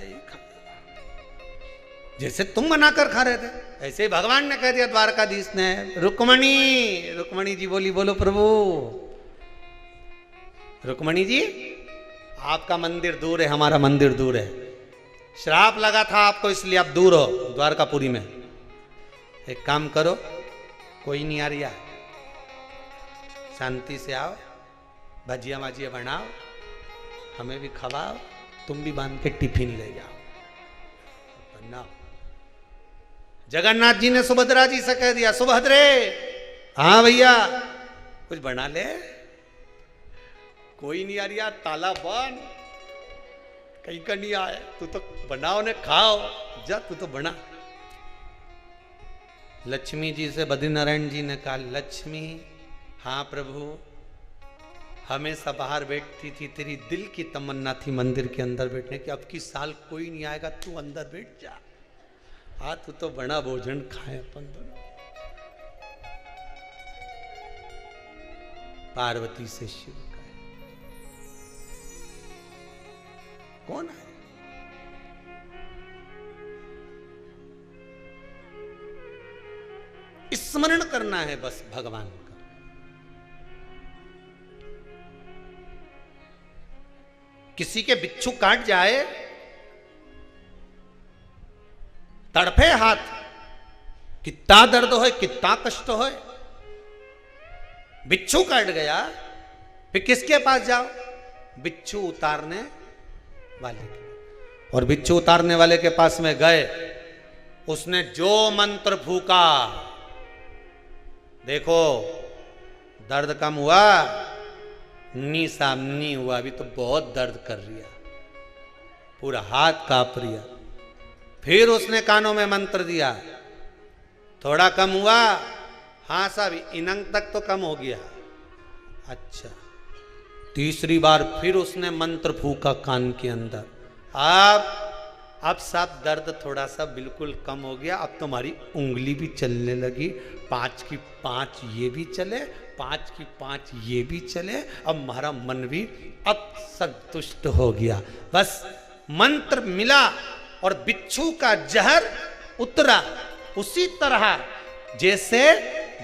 जैसे तुम बनाकर खा रहे थे, ऐसे ही भगवान ने कह दिया द्वारकाधीश ने, रुक्मणी जी बोली बोलो प्रभु। रुक्मणी जी आपका मंदिर दूर है, हमारा मंदिर दूर है, श्राप लगा था आपको इसलिए आप दूर हो द्वारकापुरी में। एक काम करो, कोई नहीं आ रहा, शांति से आओ, भजिया माजिया बनाओ, हमें भी खवाओ, तुम भी बांध के टिफिन ले जाओ, बनाओ। जगन्नाथ जी ने सुभद्रा जी से कह दिया, सुभद्रे हाँ भैया कुछ बना ले। कोई नहीं आ रहा, ताला बंद, कहीं का नहीं आए, तू तो बनाओ ने खाओ, जा तू तो बना। लक्ष्मी जी से बद्रीनारायण जी ने कहा, लक्ष्मी हाँ प्रभु, हमेशा बाहर बैठती थी, तेरी दिल की तमन्ना थी मंदिर के अंदर बैठने की, अब की साल कोई नहीं आएगा, तू अंदर बैठ जा, हाँ तू तो बना भोजन खाए अपन दोनों। पार्वती से शिव का कौन है? स्मरण करना है बस भगवान का। किसी के बिच्छू काट जाए, तड़फे हाथ, कितना दर्द हो, कितना कष्ट हो, बिच्छू काट गया, फिर किसके पास जाओ? बिच्छू उतारने वाले के। और बिच्छू उतारने वाले के पास में गए, उसने जो मंत्र फूका, देखो दर्द कम हुआ? नी साम नहीं हुआ, अभी तो बहुत दर्द कर रिया, पूरा हाथ कांप रिया। फिर उसने कानों में मंत्र दिया, थोड़ा कम हुआ? हाँ साहब इनंग तक तो कम हो गया। अच्छा तीसरी बार फिर उसने मंत्र फूका कान के अंदर। अब सब दर्द थोड़ा सा बिल्कुल कम हो गया। अब तुम्हारी उंगली भी चलने लगी, 5 की 5 ये भी चले, 5 की 5 ये भी चले। अब हमारा मन भी अब संतुष्ट हो गया। बस मंत्र मिला और बिच्छू का जहर उतरा। उसी तरह जैसे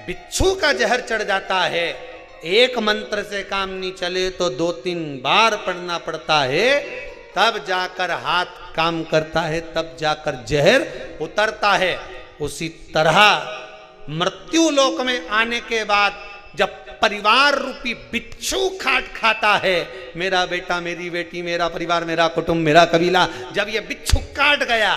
बिच्छू का जहर चढ़ जाता है, एक मंत्र से काम नहीं चले तो 2-3 बार पढ़ना पड़ता है, तब जाकर हाथ काम करता है, तब जाकर जहर उतरता है। उसी तरह मृत्यु लोक में आने के बाद जब परिवार रूपी बिच्छू खाता है, मेरा बेटा, मेरी बेटी, मेरा परिवार, मेरा कुटुंब, मेरा कबीला, जब ये बिच्छू काट गया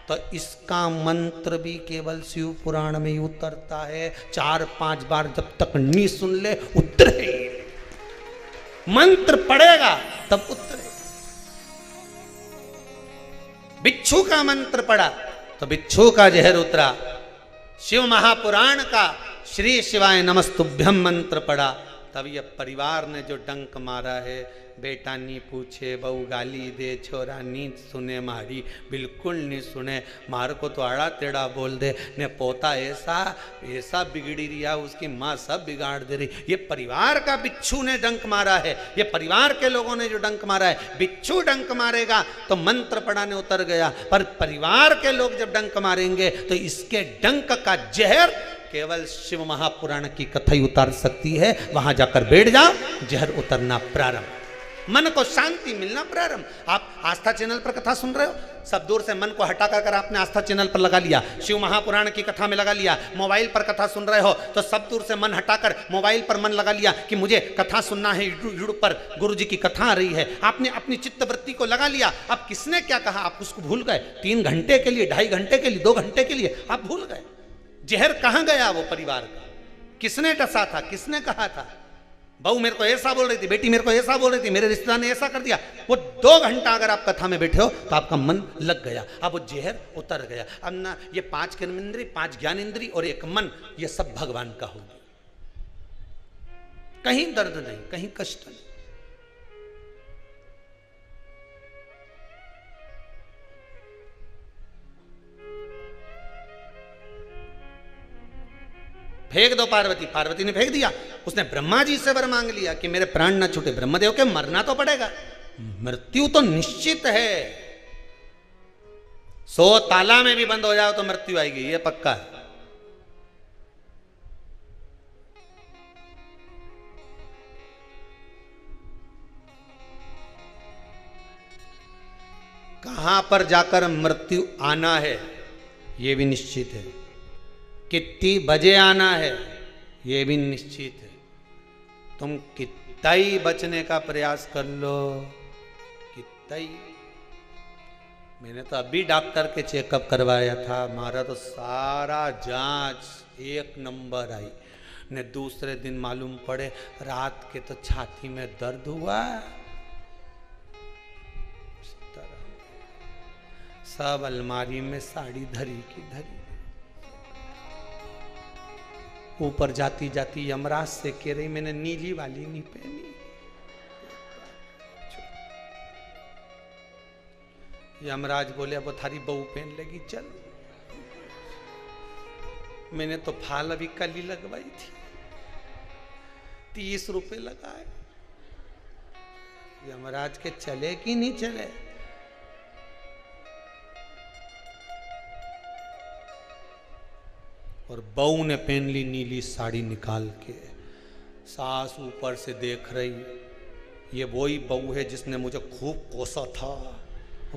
तो इसका मंत्र भी केवल शिव पुराण में ही उतरता है। 4-5 बार जब तक नहीं सुन ले उतरे, मंत्र पड़ेगा तब उतरे। बिच्छू का मंत्र पड़ा तो बिच्छू का जहर उतरा। शिव महापुराण का श्री शिवाय नमस्तुभ्यम मंत्र पड़ा, तब ये परिवार ने जो डंक मारा है, बेटा नी पूछे, बहू गाली दे, छोरा नी सुने, मारी बिल्कुल नहीं सुने, मार को तो आड़ा टेढ़ा बोल दे, ने पोता ऐसा बिगड़ी रिया, उसकी माँ सब बिगाड़ दे रही। ये परिवार का बिच्छू ने डंक मारा है, ये परिवार के लोगों ने जो डंक मारा है। बिच्छू डंक मारेगा तो मंत्र पढ़ाने उतर गया, पर परिवार के लोग जब डंक मारेंगे तो इसके डंक का जहर केवल शिव महापुराण की कथा ही उतार सकती है। वहां जाकर बैठ जाओ, जहर उतरना प्रारंभ, मन को शांति मिलना प्रारंभ। आप आस्था चैनल पर कथा सुन रहे हो, सब दूर से मन को हटा कर आपने आस्था चैनल पर लगा लिया, शिव महापुराण की कथा में लगा लिया। मोबाइल पर कथा सुन रहे हो तो सब दूर से मन हटाकर मोबाइल पर मन लगा लिया कि मुझे कथा सुनना है, यूट्यूब पर गुरु जी की कथा आ रही है। आपने अपनी चित्तवृत्ति को लगा लिया। अब किसने क्या कहा आप उसको भूल गए। 3 घंटे के लिए, 2.5 घंटे के लिए, 2 घंटे के लिए आप भूल गए। जहर कहां गया वो परिवार का, किसने डसा था, किसने कहा था। बहू मेरे को ऐसा बोल रही थी, बेटी मेरे को ऐसा बोल रही थी, मेरे रिश्तेदार ने ऐसा कर दिया। वो 2 घंटा अगर आप कथा में बैठे हो तो आपका मन लग गया, अब वो जहर उतर गया। अब ना ये 5 कर्मेंद्री, 5 ज्ञानेंद्री और 1 मन, ये सब भगवान का हो गया। कहीं दर्द नहीं, कहीं कष्ट नहीं। फेंक दो पार्वती, पार्वती ने फेंक दिया। उसने ब्रह्मा जी से वर मांग लिया कि मेरे प्राण न छूटे। ब्रह्मदेव के मरना तो पड़ेगा, मृत्यु तो निश्चित है। 100 ताला में भी बंद हो जाओ तो मृत्यु आएगी, ये पक्का है। कहां पर जाकर मृत्यु आना है ये भी निश्चित है, कितनी बजे आना है ये भी निश्चित है। तुम कितना ही बचने का प्रयास कर लो, कितना ही। मैंने तो अभी डॉक्टर के चेकअप करवाया था, हमारा तो सारा जांच 1 नंबर आई ने। दूसरे दिन मालूम पड़े रात के तो छाती में दर्द हुआ। सब अलमारी में साड़ी धरी की धरी। ऊपर जाती जाती यमराज से कह रही मैंने नीली वाली नहीं पहनी। यमराज बोले अब थारी बहू पहन लेगी, चल। मैंने तो फाल अभी कल ही लगवाई थी, 30 रुपए लगाए। यमराज के चले कि नहीं चले। और बहू ने पहन ली नीली साड़ी निकाल के। सास ऊपर से देख रही, ये वही बहू है जिसने मुझे खूब कोसा था,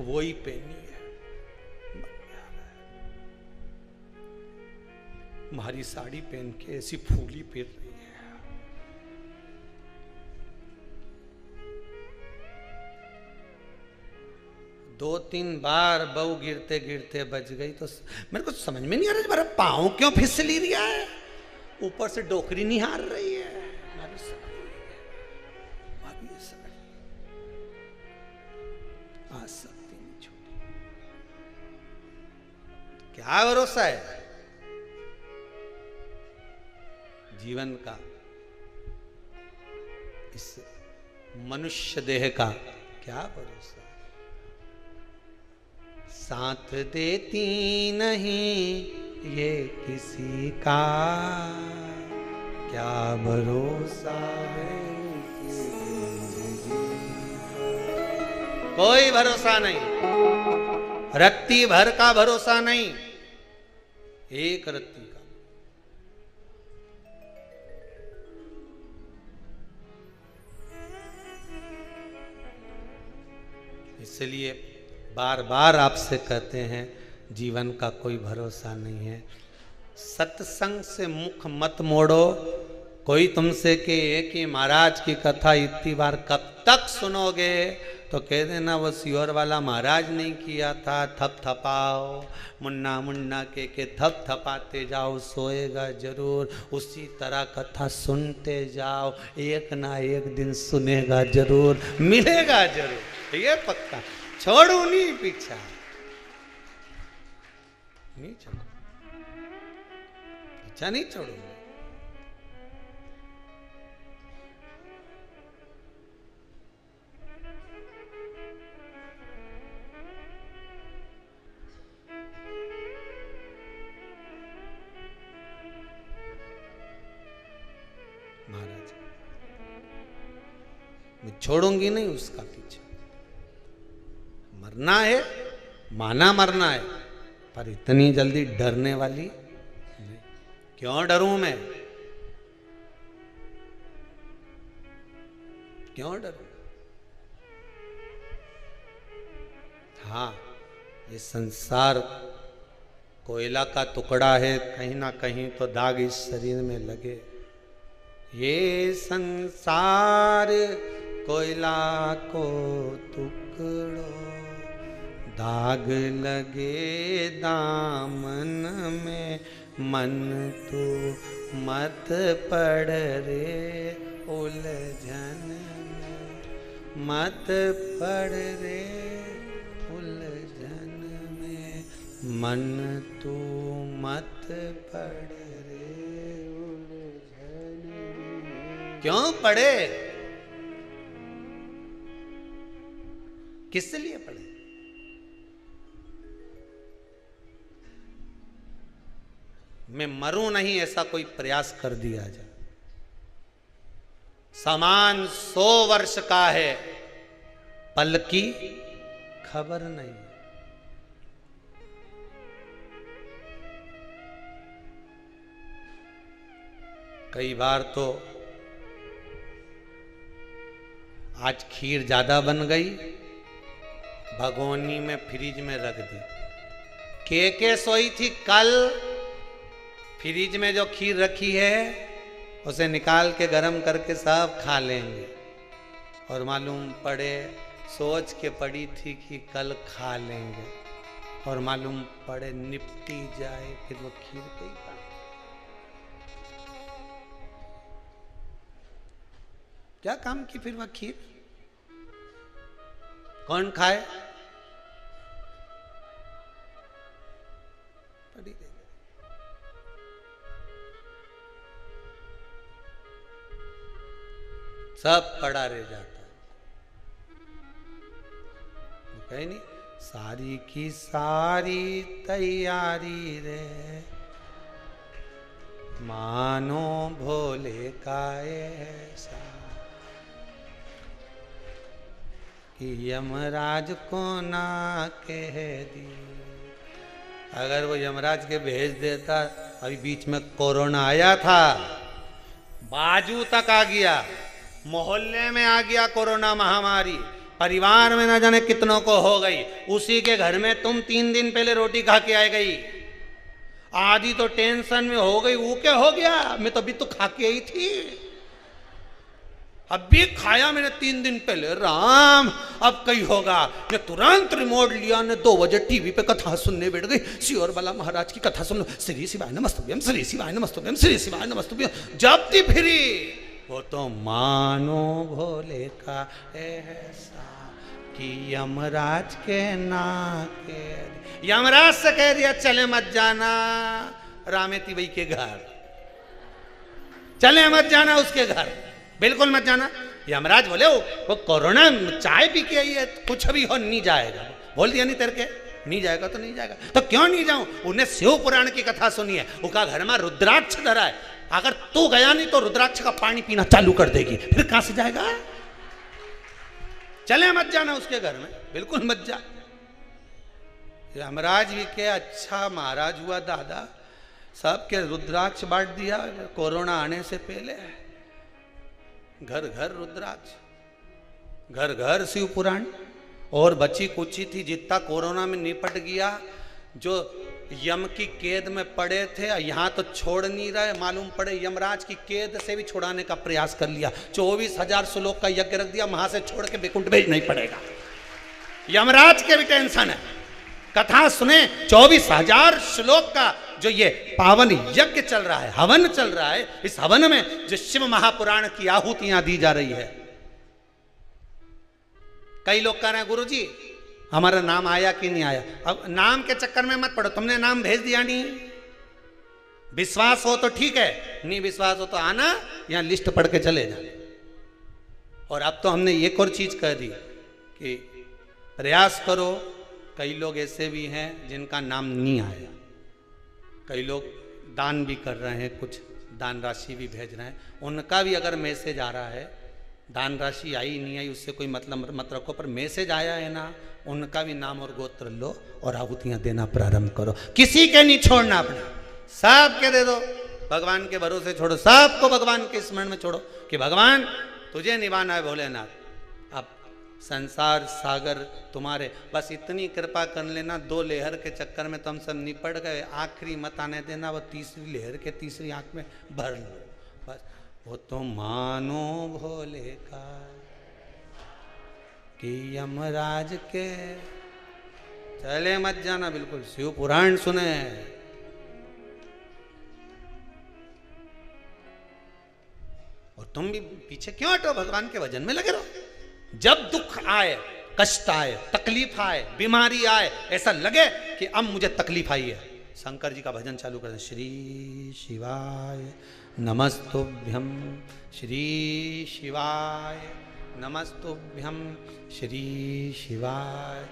वही पहनी है। हमारी साड़ी पहन के ऐसी फूली पहन रही है। दो तीन बार बहू गिरते गिरते बच गई। तो मेरे को समझ में नहीं आ रहा मेरा पाँव क्यों फिसली रहा है, ऊपर से डोकरी नहीं हार रही है। आ सकती नहीं छोटी, क्या भरोसा है जीवन का। इस मनुष्य देह का क्या भरोसा, साथ देती नहीं ये किसी का, क्या भरोसा है, कोई भरोसा नहीं, रत्ती भर का भरोसा नहीं, एक रत्ती का। इसलिए बार बार आपसे कहते हैं जीवन का कोई भरोसा नहीं है। सत्संग से मुख मत मोड़ो। कोई तुमसे कहे कि महाराज की कथा इतनी बार कब तक सुनोगे, तो कह देना वो सियोर वाला महाराज नहीं किया था, थप थपाओ, मुन्ना मुन्ना के थप थपाते जाओ, सोएगा जरूर। उसी तरह कथा सुनते जाओ, एक ना एक दिन सुनेगा जरूर, मिलेगा जरूर, ये पक्का। छोड़ू नहीं पीछा, नहीं छोड़ू, पीछा नहीं छोड़ूंगा। महाराज मैं छोड़ूंगी नहीं उसका पीछा। मरना है, माना मरना है, पर इतनी जल्दी डरने वाली नहीं। क्यों डरूं मैं, क्यों डरूं? हाँ, ये संसार कोयला का टुकड़ा है, कहीं ना कहीं तो दाग इस शरीर में लगे। ये संसार कोयला को टुकड़ो, दाग लगे दामन में, मन तू मत पड़ रे उलझन में, मत पड़ रे उलझन में, मन तू मत पड़ रे उलझन में। क्यों पड़े, किस लिए पड़े? मैं मरूं नहीं ऐसा कोई प्रयास कर दिया जाए। समान 100 वर्ष का है, पल की खबर नहीं। कई बार तो आज खीर ज्यादा बन गई, भगोनी में फ्रिज में रख दी। के सोई थी कल, फ्रिज में जो खीर रखी है उसे निकाल के गरम करके सब खा लेंगे, और मालूम पड़े सोच के पड़ी थी कि कल खा लेंगे, और मालूम पड़े निपटी जाए फिर वो खीर पे ही खा। क्या काम की फिर वह खीर, कौन खाए? पड़ी रही। सब पड़ा रह जाता है। कहीं नहीं, सारी की सारी तैयारी रे, मानो भोले का ऐसा कि यमराज को ना कह दी। अगर वो यमराज के भेज देता, अभी बीच में कोरोना आया था, बाजू तक आ गया, मोहल्ले में आ गया कोरोना महामारी, परिवार में न जाने कितनों को हो गई। उसी के घर में तुम 3 दिन पहले रोटी खा के आ गई, आधी तो टेंशन में हो गई। वो क्या हो गया, मैं तो अभी तो खा के आई थी, अभी खाया मैंने 3 दिन पहले। राम अब कहीं होगा, ने तुरंत रिमोट लिया, ने 2 बजे टीवी पे कथा सुनने बैठ गई। सियोर वाला महाराज की कथा सुन लो, श्री शिवाय नमस्तुभ्यम, श्री शिवाय नमस्तुभ्यम, श्री शिवाय नमस्तुभ्यम। जब थी फिरी वो तो मानो भोले का ऐसा कि यमराज के ना के, यमराज से कह दिया चले मत जाना रामेती भाई के घर, चले मत जाना उसके घर। बिल्कुल मत जाना। यमराज बोले वो कोरोना चाय पी के आई है, कुछ भी हो नहीं जाएगा। बोल दिया नहीं तेरे के, नहीं जाएगा तो नहीं जाएगा। तो क्यों नहीं जाऊं? उन्हें शिव पुराण की कथा सुनी है, उसका घर में रुद्राक्ष धरा है, अगर तू गया नहीं तो रुद्राक्ष का पानी पीना चालू कर देगी, फिर कहां से जाएगा? चले मत जाना उसके घर में, बिल्कुल मत जा। यमराज भी के अच्छा महाराज हुआ दादा, सबके रुद्राक्ष बांट दिया कोरोना आने से पहले। घर घर रुद्राक्ष, घर घर शिव पुराण। और बची कुची थी जितना कोरोना में निपट गया, जो यम की कैद में पड़े थे यहां तो छोड़ नहीं रहे, मालूम पड़े यमराज की कैद से भी छुड़ाने का प्रयास कर लिया। 24,000 श्लोक का यज्ञ रख दिया, वहां से छोड़ के बैकुंठ भेजना ही पड़ेगा। यमराज के भी टेंशन है, कथा सुने 24,000 श्लोक का जो ये पावन यज्ञ चल रहा है, हवन चल रहा है, इस हवन में जो शिव महापुराण की आहुतियां दी जा रही है। कई लोग कह रहे हैं गुरुजी हमारा नाम आया कि नहीं आया। अब नाम के चक्कर में मत पड़ो, तुमने नाम भेज दिया नहीं, विश्वास हो तो ठीक है, नहीं विश्वास हो तो आना, यहां लिस्ट पढ़ के चले जा। और अब तो हमने एक और चीज कह दी कि प्रयास करो, कई लोग ऐसे भी हैं जिनका नाम नहीं आया, कई लोग दान भी कर रहे हैं, कुछ दान राशि भी भेज रहे हैं, उनका भी अगर मैसेज आ रहा है, दान राशि आई नहीं आई उससे कोई मतलब मत रखो, पर मैसेज आया है ना, उनका भी नाम और गोत्र लो और आहुतियां देना प्रारंभ करो। किसी के नहीं छोड़ना, अपने सबके दे दो, भगवान के भरोसे छोड़ो, सबको भगवान के स्मरण में छोड़ो कि भगवान तुझे निभाना है भोलेनाथ। अब संसार सागर तुम्हारे, बस इतनी कृपा कर लेना, 2 लहर के चक्कर में तो हम सब निपट गए, आखिरी मत आने देना, वो तीसरी लहर के तीसरी आंख में भर लो बस। वो तो मानो भोले का कि यमराज के, चले मत जाना, बिल्कुल शिव पुराण सुने। और तुम भी पीछे क्यों हटो, भगवान के भजन में लगे रहो। जब दुख आए, कष्ट आए, तकलीफ आए, बीमारी आए, ऐसा लगे कि अब मुझे तकलीफ आई है, शंकर जी का भजन चालू कर दें। श्री शिवाय नमस्तुभ्यम, श्री शिवाय नमस्तुभ्यम, श्री शिवाय।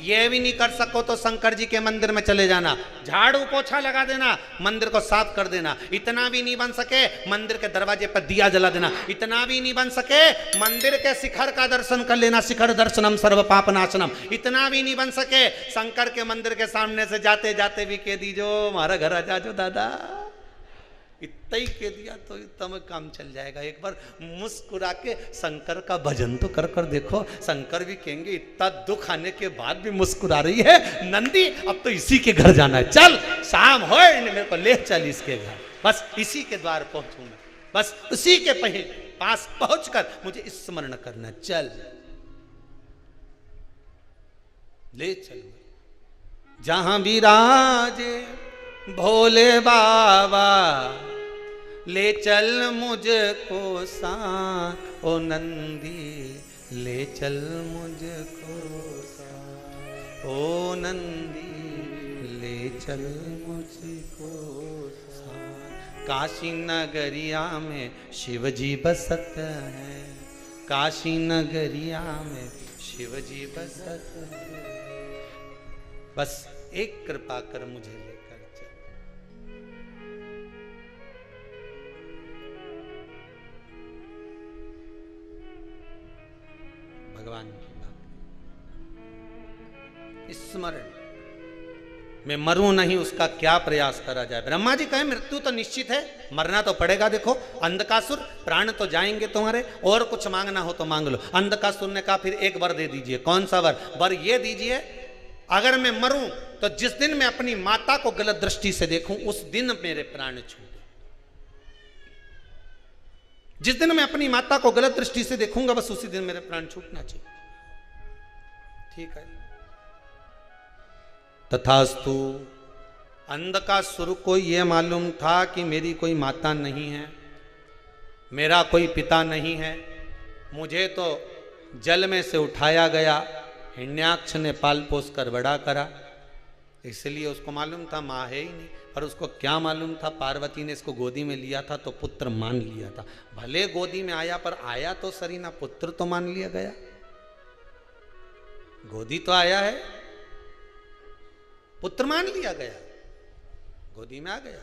ये भी नहीं कर सको तो शंकर जी के मंदिर में चले जाना, झाड़ू पोछा लगा देना, मंदिर को साफ कर देना। इतना भी नहीं बन सके, मंदिर के दरवाजे पर दिया जला देना। इतना भी नहीं बन सके, मंदिर के शिखर का दर्शन कर लेना, शिखर दर्शनम सर्व पाप नाशनम। इतना भी नहीं बन सके, शंकर के मंदिर के सामने से जाते जाते भी कह दीजो हमारा घर आ जाजो दादा। इतना ही कह दिया तो तुम्हें काम चल जाएगा। एक बार मुस्कुरा के शंकर का भजन तो कर कर देखो, शंकर भी कहेंगे इतना दुख आने के बाद भी मुस्कुरा रही है नंदी, अब तो इसी के घर जाना है, चल शाम हो मेरे को ले चल इसके घर, बस इसी के द्वार पहुंचू मैं, बस उसी के पास पहुंचकर मुझे स्मरण करना, चल ले चल। जहां विराजे भोले बाबा ले चल मुझको साथ, ओ नंदी ले चल मुझको साथ, ओ नंदी ले चल मुझको साथ। काशी नगरिया में शिवजी बसत है, काशी नगरिया में शिवजी बसत है, बस एक कृपा कर मुझे लेकर चल। भगवान की बात, स्मरण मैं मरूं नहीं उसका क्या प्रयास करा जाए। ब्रह्मा जी कहे मृत्यु तो निश्चित है, मरना तो पड़ेगा। देखो अंधकासुर, प्राण तो जाएंगे तुम्हारे, और कुछ मांगना हो तो मांग लो। अंधकासुर ने कहा फिर एक वर दे दीजिए। कौन सा वर? वर ये दीजिए अगर मैं मरूं तो जिस दिन मैं अपनी माता को गलत दृष्टि से देखूं उस दिन मेरे प्राण छूटे। जिस दिन मैं अपनी माता को गलत दृष्टि से देखूंगा बस उसी दिन मेरे प्राण छूटना चाहिए। ठीक है, तथास्तु। अंधकासुर को यह मालूम था कि मेरी कोई माता नहीं है, मेरा कोई पिता नहीं है, मुझे तो जल में से उठाया गया, हिरण्याक्ष ने पाल पोस कर बड़ा करा, इसलिए उसको मालूम था माँ है ही नहीं। पर उसको क्या मालूम था पार्वती ने इसको गोदी में लिया था तो पुत्र मान लिया था। भले गोदी में आया पर आया तो सरी ना, पुत्र तो मान लिया गया। गोदी तो आया है, पुत्र मान लिया गया, गोदी में आ गया।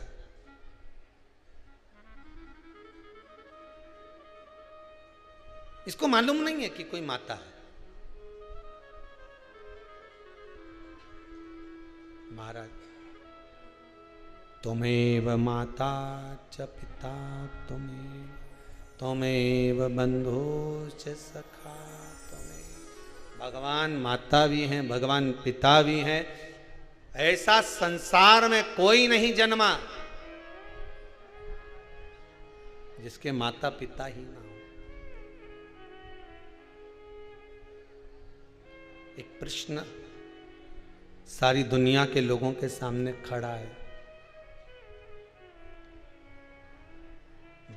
इसको मालूम नहीं है कि कोई माता है। महाराज, त्वमेव माता च पिता त्वमेव बंधुश्च सखा त्वमेव। भगवान माता भी हैं, भगवान पिता भी हैं। ऐसा संसार में कोई नहीं जन्मा जिसके माता पिता ही ना हो। एक प्रश्न सारी दुनिया के लोगों के सामने खड़ा है,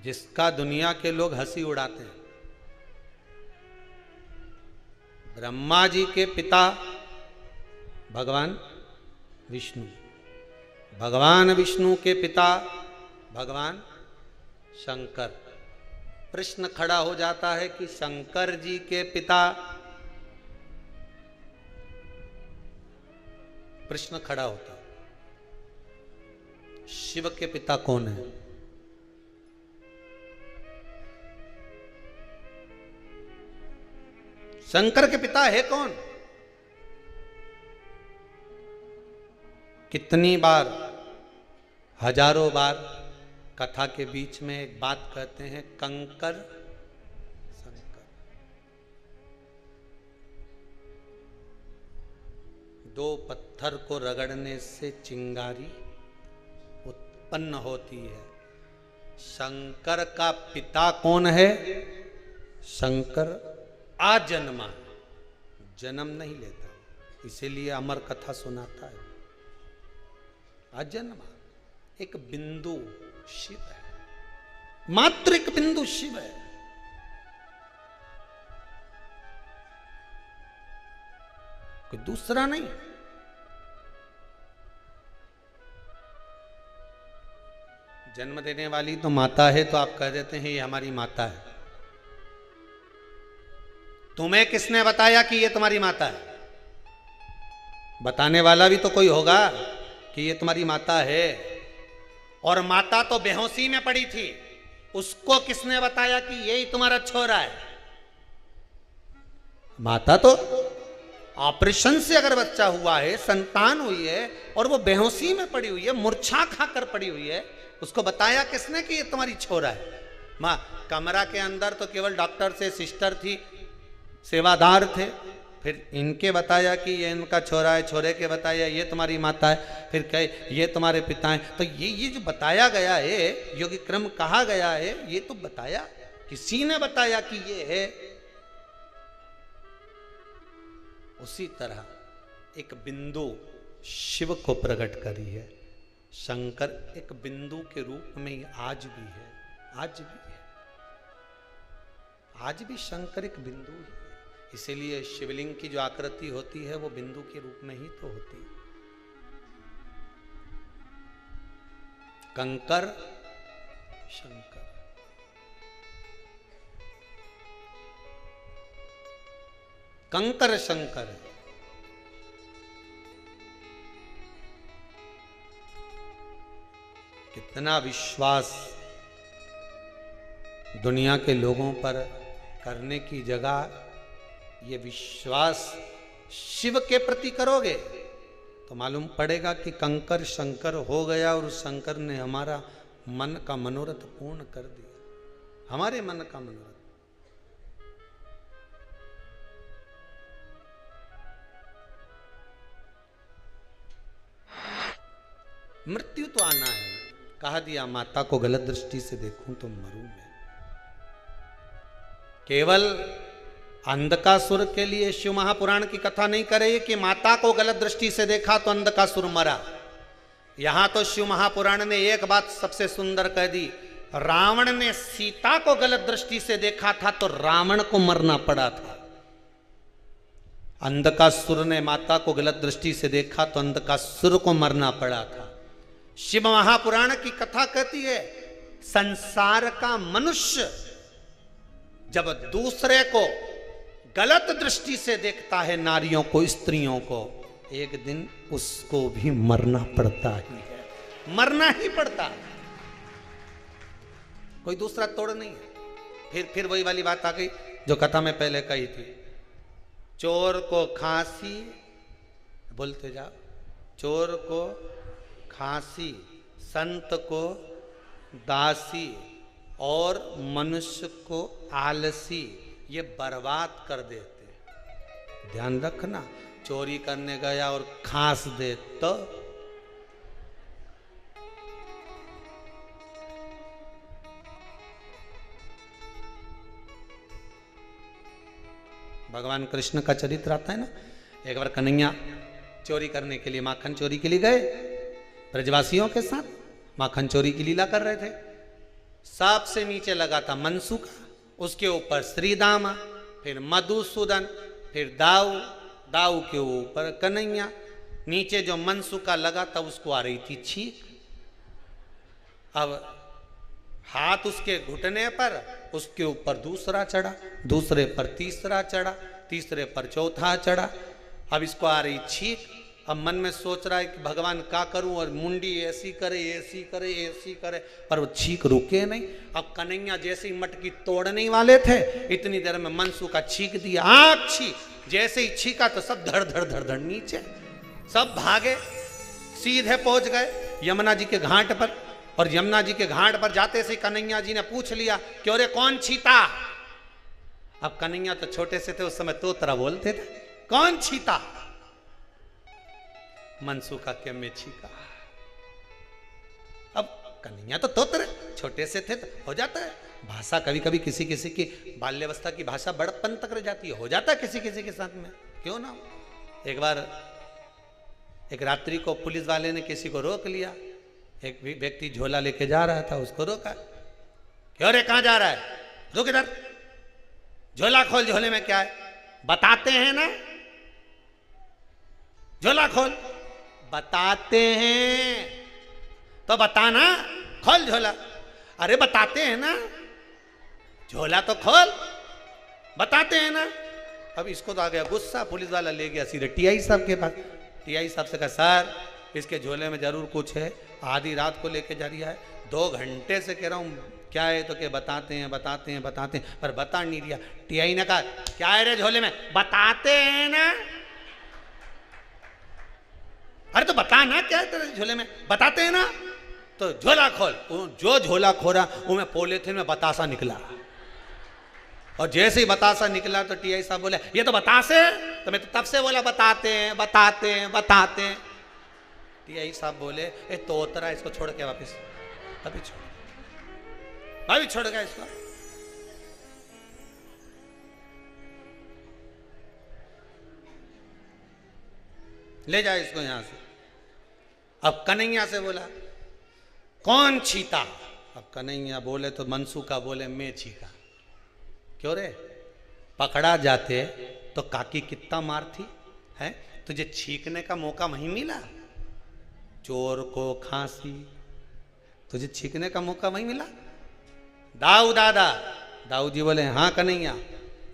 जिसका दुनिया के लोग हंसी उड़ाते हैं। ब्रह्मा जी के पिता भगवान विष्णु, भगवान विष्णु के पिता भगवान शंकर। प्रश्न खड़ा हो जाता है कि शंकर जी के पिता, प्रश्न खड़ा होता है शिव के पिता कौन है? शंकर के पिता है कौन? कितनी बार, हजारों बार कथा के बीच में एक बात कहते हैं, कंकर शंकर। दो पत्थर को रगड़ने से चिंगारी उत्पन्न होती है। शंकर का पिता कौन है? शंकर आजन्मा, जन्म नहीं लेता, इसीलिए अमर कथा सुनाता है। अजन्मा, एक बिंदु शिव है, मात्र एक बिंदु शिव है। कोई दूसरा नहीं। जन्म देने वाली तो माता है, तो आप कह देते हैं ये हमारी माता है। तुम्हें किसने बताया कि ये तुम्हारी माता है? बताने वाला भी तो कोई होगा कि ये तुम्हारी माता है। और माता तो बेहोशी में पड़ी थी, उसको किसने बताया कि यही तुम्हारा छोरा है? माता तो ऑपरेशन से अगर बच्चा हुआ है, संतान हुई है और वो बेहोशी में पड़ी हुई है, मूर्छा खाकर पड़ी हुई है, उसको बताया किसने कि ये तुम्हारी छोरा है? मां, कमरा के अंदर तो केवल डॉक्टर से सिस्टर थी, सेवादार थे, फिर इनके बताया कि ये इनका छोरा है, छोरे के बताया ये तुम्हारी माता है, फिर कहे ये तुम्हारे पिता हैं। तो ये जो बताया गया है, योगी क्रम कहा गया है, ये तो बताया, किसी ने बताया कि ये है। उसी तरह एक बिंदु शिव को प्रकट करी है। शंकर एक बिंदु के रूप में ही आज भी है, आज भी है, आज भी शंकर एक बिंदु है। इसीलिए शिवलिंग की जो आकृति होती है वो बिंदु के रूप में ही तो होती है। कंकर शंकर, कंकर शंकर। कितना विश्वास दुनिया के लोगों पर करने की जगह ये विश्वास शिव के प्रति करोगे तो मालूम पड़ेगा कि कंकर शंकर हो गया और उस शंकर ने हमारा मन का मनोरथ पूर्ण कर दिया, हमारे मन का मनोरथ। मृत्यु तो आना है, कहा दिया माता को गलत दृष्टि से देखूं तो मरूं मैं। केवल अंधकासुर के लिए शिव महापुराण की कथा नहीं करे कि माता को गलत दृष्टि से देखा तो अंधकासुर मरा। यहां तो शिव महापुराण ने एक बात सबसे सुंदर कह दी, रावण ने सीता को गलत दृष्टि से देखा था तो रावण को मरना पड़ा था। अंधकासुर ने माता को गलत दृष्टि से देखा तो अंधकासुर को मरना पड़ा था। शिव महापुराण की कथा कहती है, संसार का मनुष्य जब दूसरे को गलत दृष्टि से देखता है, नारियों को, स्त्रियों को, एक दिन उसको भी मरना पड़ता ही है, मरना ही पड़ता है, कोई दूसरा तोड़ नहीं है। फिर वही वाली बात आ गई जो कथा में पहले कही थी, चोर को खांसी, बोलते जाओ, चोर को खांसी, संत को दासी और मनुष्य को आलसी, ये बर्बाद कर देते। ध्यान रखना, चोरी करने गया और खांस दे तो भगवान कृष्ण का चरित्र आता है ना। एक बार कन्हैया चोरी करने के लिए, माखन चोरी के लिए गए ब्रजवासियों के साथ, माखन चोरी की लीला कर रहे थे। सबसे नीचे लगा था मनसुका, उसके ऊपर श्रीदामा, फिर मधुसूदन, फिर दाऊ, दाऊ के ऊपर कन्हैया। नीचे जो मनसुका लगा था उसको आ रही थी छींक। अब हाथ उसके घुटने पर, उसके ऊपर दूसरा चढ़ा, दूसरे पर तीसरा चढ़ा, तीसरे पर चौथा चढ़ा। अब इसको आ रही छींक। अब मन में सोच रहा है कि भगवान क्या करूं, और मुंडी ऐसी करे, ऐसी करे, ऐसी करे, पर वो छींक रुके नहीं। अब कन्हैया जैसे ही मटकी तोड़ने वाले थे, इतनी देर में मनसुका छींक दिया, आँख छींक। जैसे ही छींका तो सब धड़ धड़ धड़ धड़ नीचे, सब भागे, सीधे पहुंच गए यमुना जी के घाट पर। और यमुना जी के घाट पर जाते से कन्हैया जी ने पूछ लिया कि अरे कौन छीता। अब कन्हैया तो छोटे से थे उस समय, तोतरा बोलते थे, कौन छीता। मनसुका के में छीका। अब कन्हैया तो तोतरे, छोटे से थे तो हो जाता है, भाषा कभी कभी किसी किसी की बाल्यावस्था की भाषा बड़पन तक रह जाती है, हो जाता है किसी किसी के साथ में, क्यों ना। एक बार एक रात्रि को पुलिस वाले ने किसी को रोक लिया। एक व्यक्ति झोला लेके जा रहा था, उसको रोका, क्यों रे कहां जा रहा है, रुक इधर, झोला खोल, झोले में क्या है, बताते हैं ना, झोला खोल, बताते हैं तो बताना, खोल झोला। अरे बताते हैं ना, झोला तो खोल, बताते हैं ना। अब इसको तो आ गया गुस्सा, पुलिस वाला ले गया सीधे टीआई साहब के पास। टीआई साहब से कहा, सर इसके झोले में जरूर कुछ है, आधी रात को लेके जा रहा है, 2 घंटे से कह रहा हूँ क्या है, तो क्या बताते हैं बताते हैं बताते हैं, पर बता नहीं दिया। टीआई ने कहा, क्या है रे झोले में, बताते हैं ना। अरे तो बता ना क्या है तेरे झोले में, बताते हैं ना, तो झोला खोल। जो झोला खोला उसमें पॉलीथिन में बतासा निकला, और जैसे ही बतासा निकला तो टीआई साहब बोले, ये तो बतासे, तो मैं तो तब से बोला बताते हैं बताते हैं बताते हैं। टीआई साहब बोले, ए तोतरा, इसको छोड़ के वापस, अभी छोड़ गया इसको। ले जाए इसको यहां से। अब कन्हैया से बोला, कौन छीता। अब कन्हैया बोले तो मनसुका बोले, मैं छीका। क्यों रे, पकड़ा जाते तो काकी कितना मार थी है, तुझे छीकने का मौका वहीं मिला। चोर को खांसी, तुझे छीकने का मौका वहीं मिला। दाऊ दादा, दाऊ जी बोले, हाँ कन्हैया,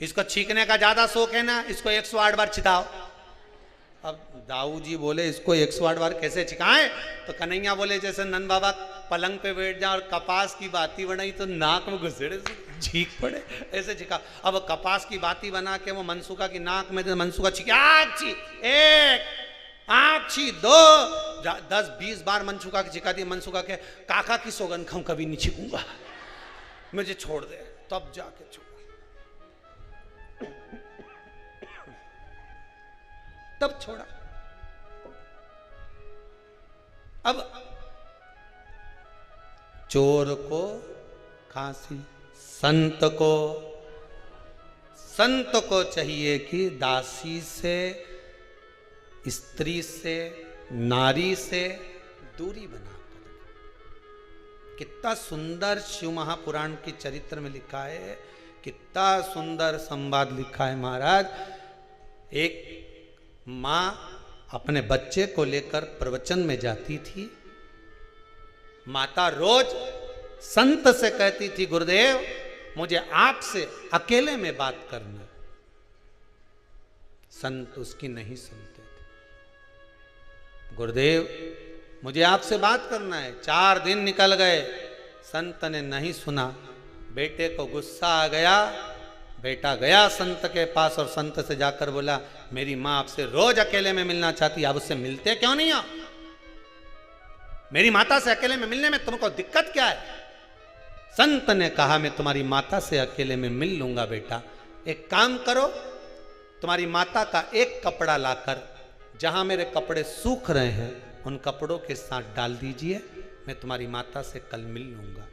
इसको छीकने का ज्यादा शौक है ना, इसको 108 बार छिताओ। अब दाऊ जी बोले, इसको 108 बार कैसे छिकाएं। तो कन्हैया बोले, जैसे नंद बाबा पलंग पे बैठ जाए और कपास की बाती बनाई तो नाक में घुसेड़े से छींक पड़े, ऐसे छिका। अब कपास की बाती बना के वो मनसुका की नाक में, मनसुका छिका, आछी 1, आछी 2, 10-20 बार मनसुका की छिका दी। मनसुका के, काका की सौगंध खाऊं, कभी नहीं छिकूंगा, मुझे छोड़ दे। तब जाके छोड़ा, तब छोड़ा। अब चोर को खांसी, संत को चाहिए कि दासी से, स्त्री से, नारी से दूरी बना कर। कितना सुंदर शिव महापुराण के चरित्र में लिखा है, कितना सुंदर संवाद लिखा है महाराज। एक माँ अपने बच्चे को लेकर प्रवचन में जाती थी, माता रोज संत से कहती थी, गुरुदेव मुझे आपसे अकेले में बात करना। संत उसकी नहीं सुनते थे। गुरुदेव मुझे आपसे बात करना है। 4 दिन निकल गए, संत ने नहीं सुना। बेटे को गुस्सा आ गया। बेटा गया संत के पास और संत से जाकर बोला, मेरी माँ आपसे रोज अकेले में मिलना चाहती है, आप उससे मिलते क्यों नहीं हो? मेरी माता से अकेले में मिलने में तुमको दिक्कत क्या है? संत ने कहा, मैं तुम्हारी माता से अकेले में मिल लूंगा बेटा। एक काम करो, तुम्हारी माता का एक कपड़ा लाकर जहां मेरे कपड़े सूख रहे हैं उन कपड़ों के साथ डाल दीजिए, मैं तुम्हारी माता से कल मिल लूंगा।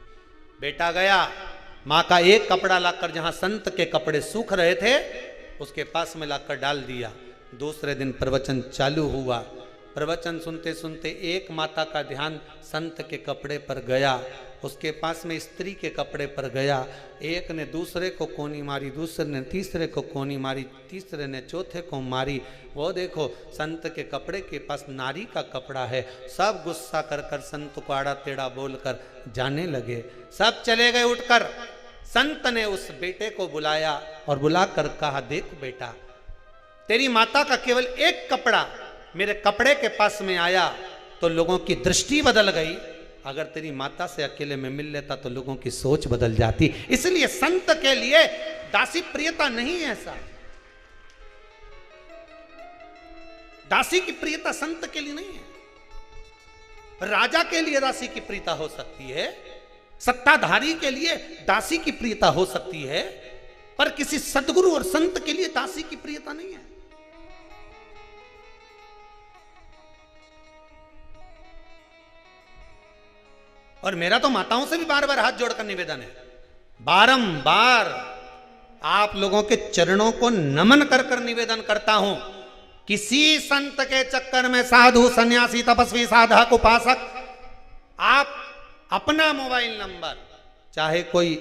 बेटा गया, माँ का एक कपड़ा लाकर जहां संत के कपड़े सूख रहे थे उसके पास में लाकर डाल दिया। दूसरे दिन प्रवचन चालू हुआ। प्रवचन सुनते सुनते एक माता का ध्यान संत के कपड़े पर गया, उसके पास में स्त्री के कपड़े पर गया। एक ने दूसरे को कोनी मारी, दूसरे ने तीसरे को कोनी मारी, तीसरे ने चौथे को मारी। वो देखो संत के कपड़े के पास नारी का कपड़ा है। सब गुस्सा कर कर संत को आड़ा टेढ़ा बोलकर जाने लगे। सब चले गए उठकर। संत ने उस बेटे को बुलाया और बुलाकर कहा, देख बेटा, तेरी माता का केवल एक कपड़ा मेरे कपड़े के पास में आया तो लोगों की दृष्टि बदल गई। अगर तेरी माता से अकेले में मिल लेता तो लोगों की सोच बदल जाती। इसलिए संत के लिए दासी प्रियता नहीं है। ऐसा दासी की प्रियता संत के लिए नहीं है। राजा के लिए दासी की प्रियता हो सकती है, सत्ताधारी के लिए दासी की प्रियता हो सकती है, पर किसी सदगुरु और संत के लिए दासी की प्रियता नहीं है। और मेरा तो माताओं से भी बार बार हाथ जोड़कर निवेदन है, बारंबार आप लोगों के चरणों को नमन कर कर निवेदन करता हूं, किसी संत के चक्कर में साधु सन्यासी तपस्वी साधक उपासक आप अपना मोबाइल नंबर, चाहे कोई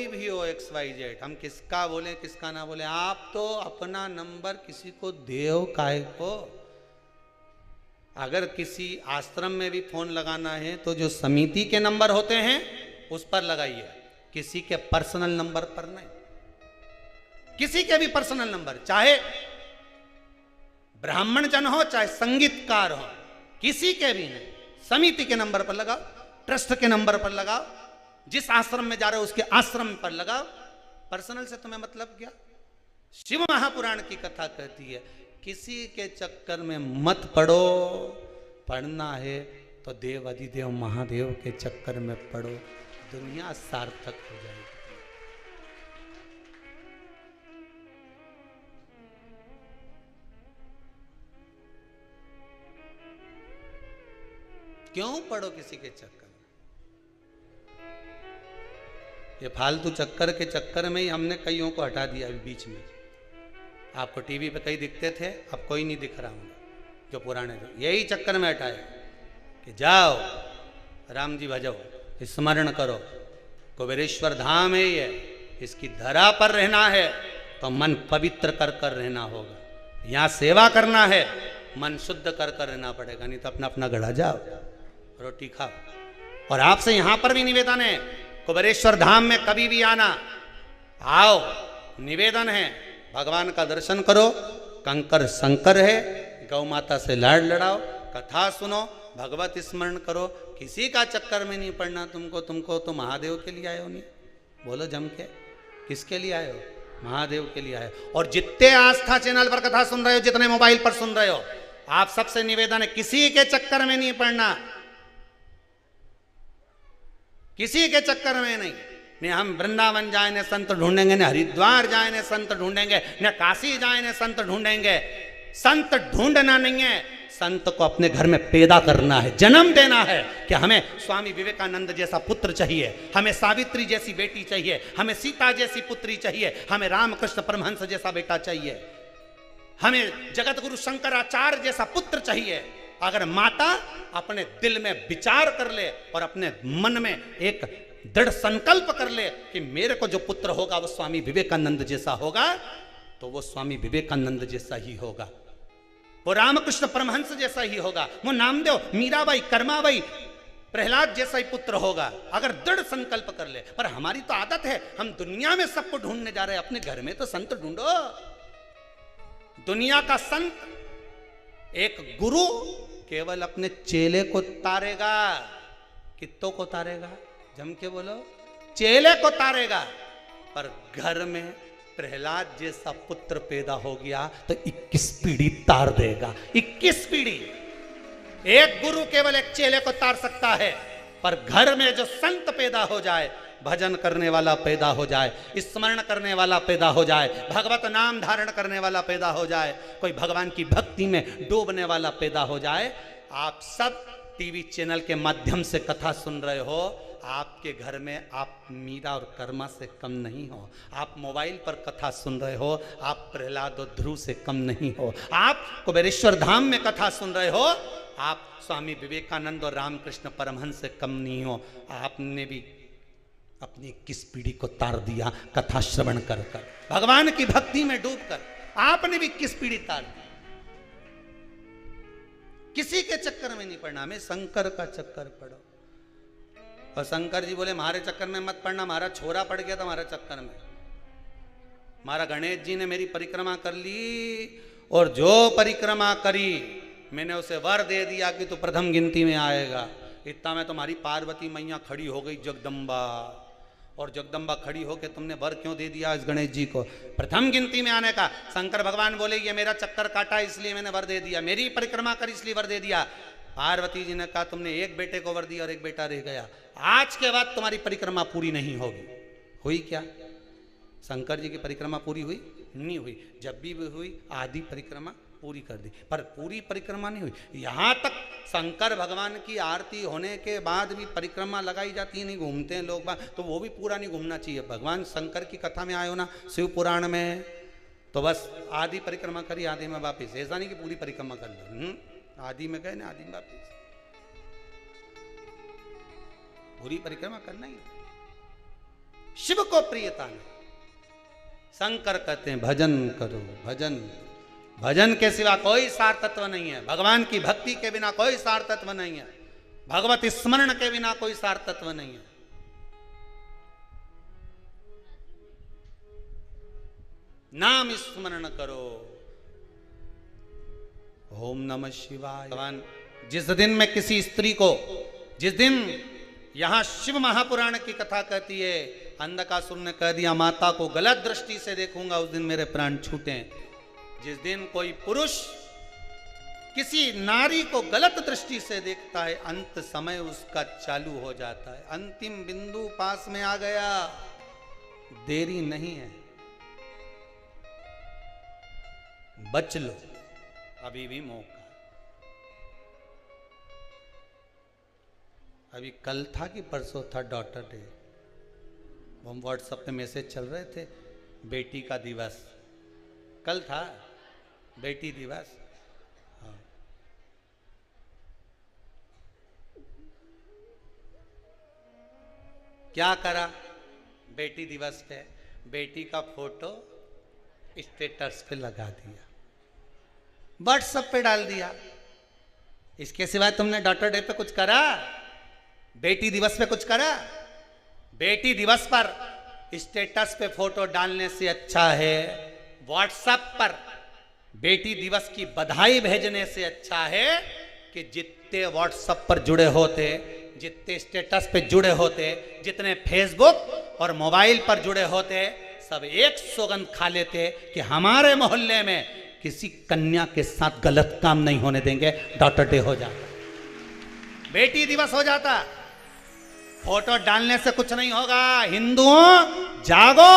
भी हो XYZ, हम किसका बोले किसका ना बोले, आप तो अपना नंबर किसी को देओ काहे को। अगर किसी आश्रम में भी फोन लगाना है तो जो समिति के नंबर होते हैं उस पर लगाइए, किसी के पर्सनल नंबर पर नहीं। किसी के भी पर्सनल नंबर, चाहे ब्राह्मण जन हो चाहे संगीतकार हो, किसी के भी नहीं, समिति के नंबर पर लगाओ, ट्रस्ट के नंबर पर लगाओ, जिस आश्रम में जा रहे हो उसके आश्रम पर लगाओ। पर्सनल से तुम्हें मतलब क्या? शिव महापुराण की कथा कहती है, किसी के चक्कर में मत पड़ो। पढ़ना है तो देव अधिदेव महादेव के चक्कर में पढ़ो, दुनिया सार्थक हो जाएगी। क्यों पढ़ो किसी के चक्कर में? ये फालतू चक्कर के चक्कर में ही हमने कईयों को हटा दिया अभी बीच में। आपको टीवी पे कई दिखते थे, अब कोई नहीं दिख रहा होगा जो पुराने थे। यही चक्कर में हटाया कि जाओ राम जी भजो, स्मरण करो, कुबेरेश्वर धाम है ये, इसकी धरा पर रहना है तो मन पवित्र कर कर रहना होगा। यहाँ सेवा करना है, मन शुद्ध कर कर रहना पड़ेगा, नहीं तो अपना अपना गढ़ा जाओ, रोटी खाओ। और आपसे यहाँ पर भी निवेदन है, कुबेरेश्वर धाम में कभी भी आना, आओ, निवेदन है, भगवान का दर्शन करो, कंकर शंकर है, गौ माता से लाड़ लड़ाओ, कथा सुनो, भगवत स्मरण करो। किसी का चक्कर में नहीं पड़ना तुमको तो महादेव के लिए आए हो। नहीं बोलो जम के, किसके लिए आए हो? महादेव के लिए आए हो। और जितने आस्था चैनल पर कथा सुन रहे हो, जितने मोबाइल पर सुन रहे हो, आप सबसे निवेदन है, किसी के चक्कर में नहीं पड़ना, किसी के चक्कर में नहीं। ने हम वृंदावन जाए ने संत ढूंढेंगे, ने हरिद्वार जाए ने संत ढूंढेंगे, ने काशी जाए ने संत ढूंढेंगे। संत ढूंढना नहीं है, संत को अपने घर में पैदा करना है, जन्म देना है कि हमें स्वामी विवेकानंद जैसा पुत्र चाहिए, हमें सावित्री जैसी बेटी चाहिए, हमें सीता जैसी पुत्री चाहिए, हमें रामकृष्ण परमहंस जैसा बेटा चाहिए, हमें जगत गुरु शंकराचार्य जैसा पुत्र चाहिए। अगर माता अपने दिल में विचार कर ले और अपने मन में एक दृढ़ संकल्प कर ले कि मेरे को जो पुत्र होगा वो स्वामी विवेकानंद जैसा होगा, तो वो स्वामी विवेकानंद जैसा ही होगा, वो रामकृष्ण परमहंस जैसा ही होगा, वो नामदेव, मीराबाई, कर्माबाई, प्रहलाद जैसा ही पुत्र होगा अगर दृढ़ संकल्प कर ले। पर हमारी तो आदत है, हम दुनिया में सबको ढूंढने जा रहे हैं, अपने घर में तो संत ढूंढो। दुनिया का संत एक गुरु केवल अपने चेले को तारेगा। कित्तों को तारेगा? जम के बोलो, चेले को तारेगा। पर घर में प्रहलाद जैसा पुत्र पैदा हो गया तो 21 पीढ़ी तार देगा। 21 पीढ़ी। एक गुरु केवल एक चेले को तार सकता है, पर घर में जो संत पैदा हो जाए, भजन करने वाला पैदा हो जाए, स्मरण करने वाला पैदा हो जाए, भगवत नाम धारण करने वाला पैदा हो जाए, कोई भगवान की भक्ति में डूबने वाला पैदा हो जाए। आप सब टीवी चैनल के माध्यम से कथा सुन रहे हो, आपके घर में आप मीरा और कर्मा से कम नहीं हो। आप मोबाइल पर कथा सुन रहे हो, आप प्रहलाद और ध्रुव से कम नहीं हो। आप कुबेरेश्वर धाम में कथा सुन रहे हो, आप स्वामी विवेकानंद और रामकृष्ण परमहंस से कम नहीं हो। आपने भी अपनी 21 पीढ़ी को तार दिया कथा श्रवण कर कर, भगवान की भक्ति में डूबकर आपने भी 21 पीढ़ी तार दी। किसी के चक्कर में नहीं पड़ना, हमें शंकर का चक्कर पड़ो। और शंकर जी बोले हमारे चक्कर में मत पड़ना, हमारा छोरा पड़ गया था हमारे चक्कर में। हमारा गणेश जी ने मेरी परिक्रमा कर ली, और जो परिक्रमा करी मैंने उसे वर दे दिया कि तू प्रथम गिनती में आएगा। इतना में तुम्हारी पार्वती मैया खड़ी हो गई जगदम्बा, और जगदम्बा खड़ी होकर तुमने वर क्यों दे दिया इस गणेश जी को? प्रथम गिनती में आने का। शंकर भगवान बोले ये मेरा चक्कर काटा इसलिए मैंने वर दे दिया, मेरी परिक्रमा कर इसलिए वर दे दिया। पार्वती जी ने कहा तुमने एक बेटे को वर दिया और एक बेटा रह गया, आज के बाद तुम्हारी परिक्रमा पूरी नहीं होगी। हुई क्या? शंकर जी की परिक्रमा पूरी हुई? नहीं हुई। जब भी हुई आधी परिक्रमा पूरी कर दी, पर पूरी परिक्रमा नहीं हुई। यहां तक शंकर भगवान की आरती होने के बाद भी परिक्रमा लगाई जाती है, नहीं घूमते हैं लोग, तो वो भी पूरा नहीं घूमना चाहिए। भगवान शंकर की कथा में आए हो ना शिव पुराण में, तो बस आधी परिक्रमा करी, आधी में वापिस। ऐसा नहीं कि पूरी परिक्रमा कर लो, आधी में गए ना आधी में वापिस। पूरी परिक्रमा करना ही। शिव को प्रियता नहीं। शंकर कहते हैं भजन करो, भजन। भजन के सिवा कोई सार तत्व नहीं है। भगवान की भक्ति के बिना कोई सार तत्व नहीं है। भगवत स्मरण के बिना कोई सार तत्व नहीं है। नाम स्मरण करो। ओम नमः शिवाय। भगवान जिस दिन में किसी स्त्री को, जिस दिन यहां शिव महापुराण की कथा कहती है, अंधकासुर ने कह दिया माता को गलत दृष्टि से देखूंगा उस दिन मेरे प्राण छूटे। जिस दिन कोई पुरुष किसी नारी को गलत दृष्टि से देखता है, अंत समय उसका चालू हो जाता है। अंतिम बिंदु पास में आ गया, देरी नहीं है, बच लो, अभी भी मौका। अभी कल था कि परसों था डॉटर डे, हम व्हाट्सएप पे मैसेज चल रहे थे, बेटी का दिवस कल था, बेटी दिवस। हाँ। क्या करा बेटी दिवस पे? बेटी का फोटो स्टेटस पे लगा दिया, व्हाट्सएप पे डाल दिया। इसके सिवाय तुमने डॉटर डे पे कुछ करा? बेटी दिवस पे कुछ करा? बेटी दिवस पर स्टेटस पे फोटो डालने से अच्छा है व्हाट्सएप पर बेटी दिवस की बधाई भेजने से अच्छा है कि जितने व्हाट्सएप पर जुड़े होते, जितने स्टेटस पे जुड़े होते, जितने फेसबुक और मोबाइल पर जुड़े होते, सब एक सौगंध खा लेते कि हमारे मोहल्ले में किसी कन्या के साथ गलत काम नहीं होने देंगे। डॉटर डे हो जाता, बेटी दिवस हो जाता। फोटो डालने से कुछ नहीं होगा। हिंदुओं जागो,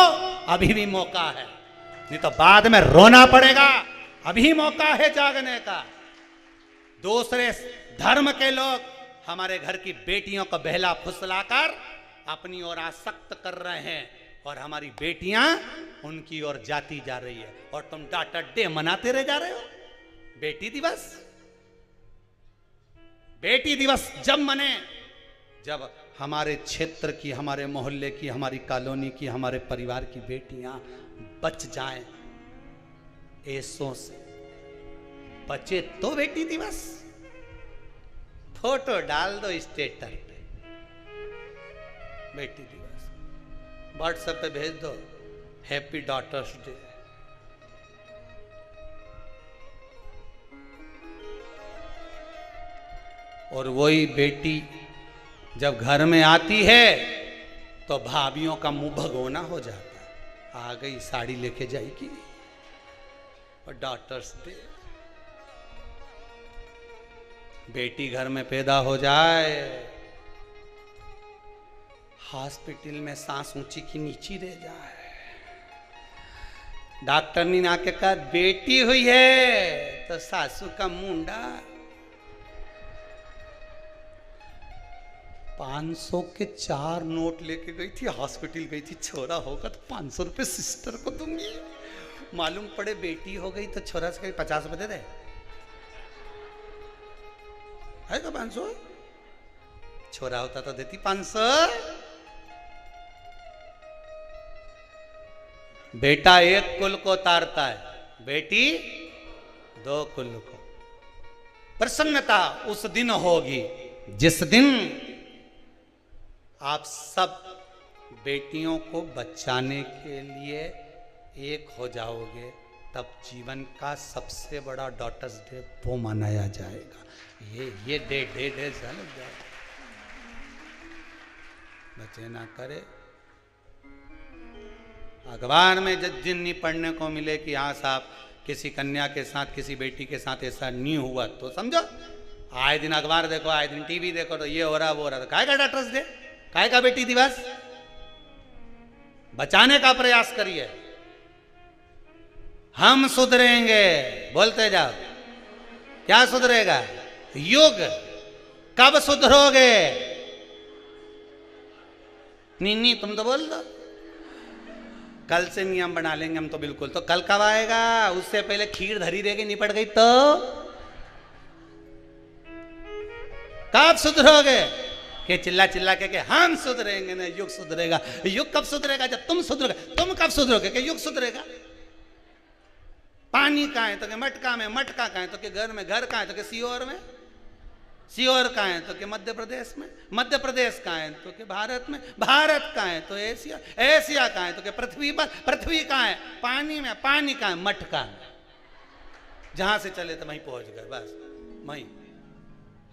अभी भी मौका है, नहीं तो बाद में रोना पड़ेगा। अभी मौका है जागने का। दूसरे धर्म के लोग हमारे घर की बेटियों को बहला फुसलाकर अपनी ओर आसक्त कर रहे हैं, और हमारी बेटियां उनकी ओर जाती जा रही है, और तुम डॉटर डे मनाते रह जा रहे हो। बेटी दिवस, बेटी दिवस जब मने जब हमारे क्षेत्र की, हमारे मोहल्ले की, हमारी कॉलोनी की, हमारे परिवार की बेटियां बच जाएं, ऐसों से बचे तो बेटी दिवस। फोटो डाल दो स्टेटस पे, बेटी दिवस, व्हाट्सएप पे भेज दो हैप्पी डॉटर्स डे। और वही बेटी जब घर में आती है तो भाभीियों का मुंह भगोना हो जाता है, आ गई साड़ी लेके जाएगी और डॉटर्स डे। बेटी घर में पैदा हो जाए, हॉस्पिटल में सांस ऊंची की नीची रह जाए, डॉक्टर ने आके कहा बेटी हुई है, तो सासू का मुंडा 500 के 4 नोट लेके गई थी, हॉस्पिटल गई थी, छोरा होगा तो 500 रुपए सिस्टर को दूंगी, मालूम पड़े बेटी हो गई तो छोरा से 50 रुपए दे दे, है का 500, छोरा होता तो देती 500। बेटा एक कुल को तारता है, बेटी 2 कुल को। प्रसन्नता उस दिन होगी जिस दिन आप सब बेटियों को बचाने के लिए एक हो जाओगे, तब जीवन का सबसे बड़ा डॉटर्स डे वो मनाया जाएगा। ये डे चल जाए, बचे ना करे। अखबार में जिस दिन नहीं पढ़ने को मिले कि हाँ साहब किसी कन्या के साथ, किसी बेटी के साथ ऐसा नहीं हुआ, तो समझो आए दिन अखबार देखो, आए दिन टीवी देखो, तो ये हो रहा वो हो रहा, तो काय का डॉक्टर्स डे, काय का बेटी दिवस। बचाने का प्रयास करिए, हम सुधरेंगे, बोलते जाओ। क्या सुधरेगा? युग। कब सुधरोगे? नहीं तुम तो बोल दो, कल से नियम बना लेंगे हम तो बिल्कुल। तो कल कब आएगा? उससे पहले खीर धरी रहेगी, निपट गई तो कब सुधरोगे? कि चिल्ला चिल्ला के हम सुधरेंगे ना, युग सुधरेगा। युग कब सुधरेगा? जब तुम सुधरोगे। तुम कब सुधरोगे कि युग सुधरेगा? पानी कहाँ है? तो कि मटका में। मटका कहाँ है? तो कि घर में। घर कहाँ है? तो कि सीहोर में। सीहोर कहाँ है? तो कि मध्य प्रदेश में। मध्य प्रदेश कहाँ है? तो कि भारत में। भारत कहाँ है? तो एशिया। एशिया कहाँ है? तो कि पृथ्वी पर। पृथ्वी कहाँ है? पानी में। पानी कहाँ है? मटका में। जहां से चले तो वहीं पहुंच गए, बस वहीं।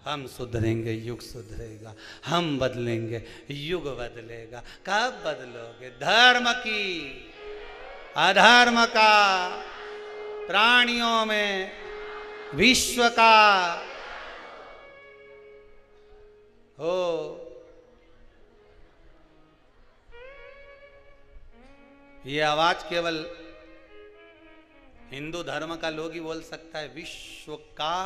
हम सुधरेंगे, युग सुधरेगा। हम बदलेंगे, युग बदलेगा। कब बदलोगे? धर्म की, अधर्म का, प्राणियों में, विश्व का हो। ये आवाज केवल हिंदू धर्म का लोग ही बोल सकता है, विश्व का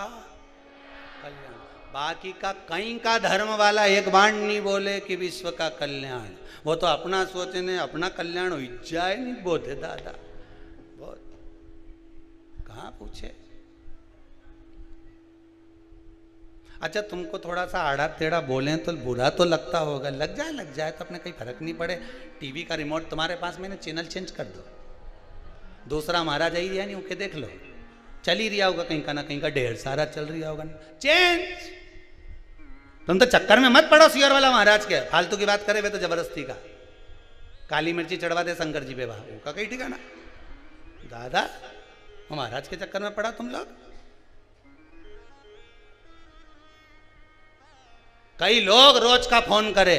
कल्याण। बाकी का कहीं का धर्म वाला एक बाण नहीं बोले कि विश्व का कल्याण। वो तो अपना सोचने, अपना कल्याण हो जाए नहीं बोधे दादा, बहुत कहाँ पूछे। अच्छा तुमको थोड़ा सा आड़ा टेढ़ा बोलें तो बुरा तो लगता होगा, लग जाए तो अपने कहीं फर्क नहीं पड़े। टीवी का रिमोट तुम्हारे पास, मैंने चैनल चेंज कर दो, दूसरा महाराज आई दिया नहीं, ओके देख लो, चल ही रहा होगा कहीं का ना कहीं का, ढेर सारा चल रहा होगा। चेंज। तुम तो चक्कर में मत पड़ो सियर वाला महाराज के, फालतू की बात करे वे तो जबरदस्ती का। काली मिर्ची चढ़वा दे शंकर जी पे, वहां का कहीं ठिकाना दादा, वो महाराज के चक्कर में पड़ा तुम लोग। कई लोग रोज का फोन करे,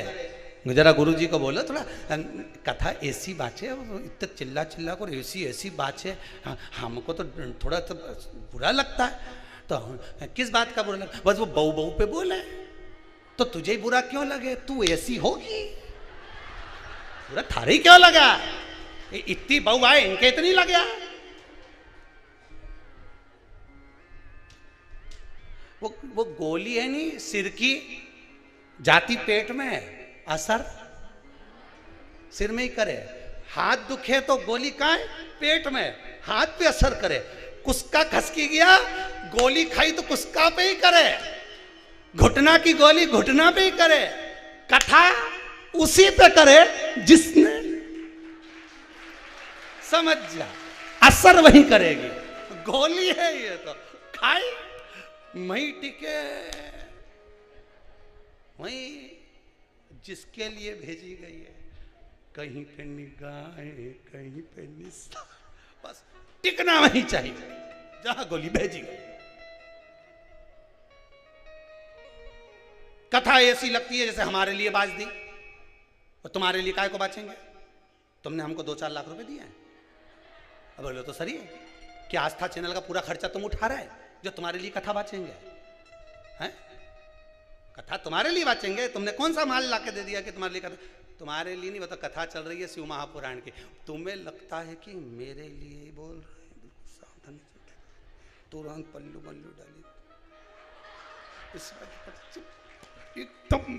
जरा गुरुजी को बोलो थोड़ा कथा ऐसी बात है, इतना चिल्ला चिल्ला कर ऐसी बात है, हमको तो थोड़ा तो बुरा लगता है। तो किस बात का बुरा लगा? बस वो बहू बहू पे बोले, तो तुझे ही बुरा क्यों लगे? तू ऐसी होगी, बुरा थारी क्यों लगा? इतनी बहू आए, इनके इतनी लग गया। वो गोली है नहीं सिर की, जाती पेट में, असर सिर में ही करे। हाथ दुखे तो गोली कहाँ है? पेट में, हाथ पे असर करे। कुसका खसकी गया, गोली खाई तो कुसका पे ही करे। घुटना की गोली घुटना पे ही करे। कथा उसी पे करे जिसने, समझ जा, असर वही करेगी। गोली है ये तो, खाई मही टिके। वही जिसके लिए भेजी गई है, कहीं पे निगाहें, कहीं पे निशान, बस टिकना वहीं चाहिए जहां गोली भेजी गई। कथा ऐसी लगती है जैसे हमारे लिए बाज दी, और तुम्हारे लिए काय को बाचेंगे? तुमने हमको 2-4 लाख रुपए दिए हैं, अब बोलो तो सही है। क्या आस्था चैनल का पूरा खर्चा तुम उठा रहा है जो तुम्हारे लिए कथा बाचेंगे? हैं? कथा तुम्हारे लिए बाचेंगे? तुमने कौन सा माल लाके दे दिया कि तुम्हारे लिए कथा? तुम्हारे लिए नहीं, वो तो कथा चल रही है शिव महापुराण की। तुम्हें लगता है कि मेरे लिए ही बोल रहे हैं, बिल्कुल सावधानी से तुरंत पल्लू बल्लू डाली, एकदम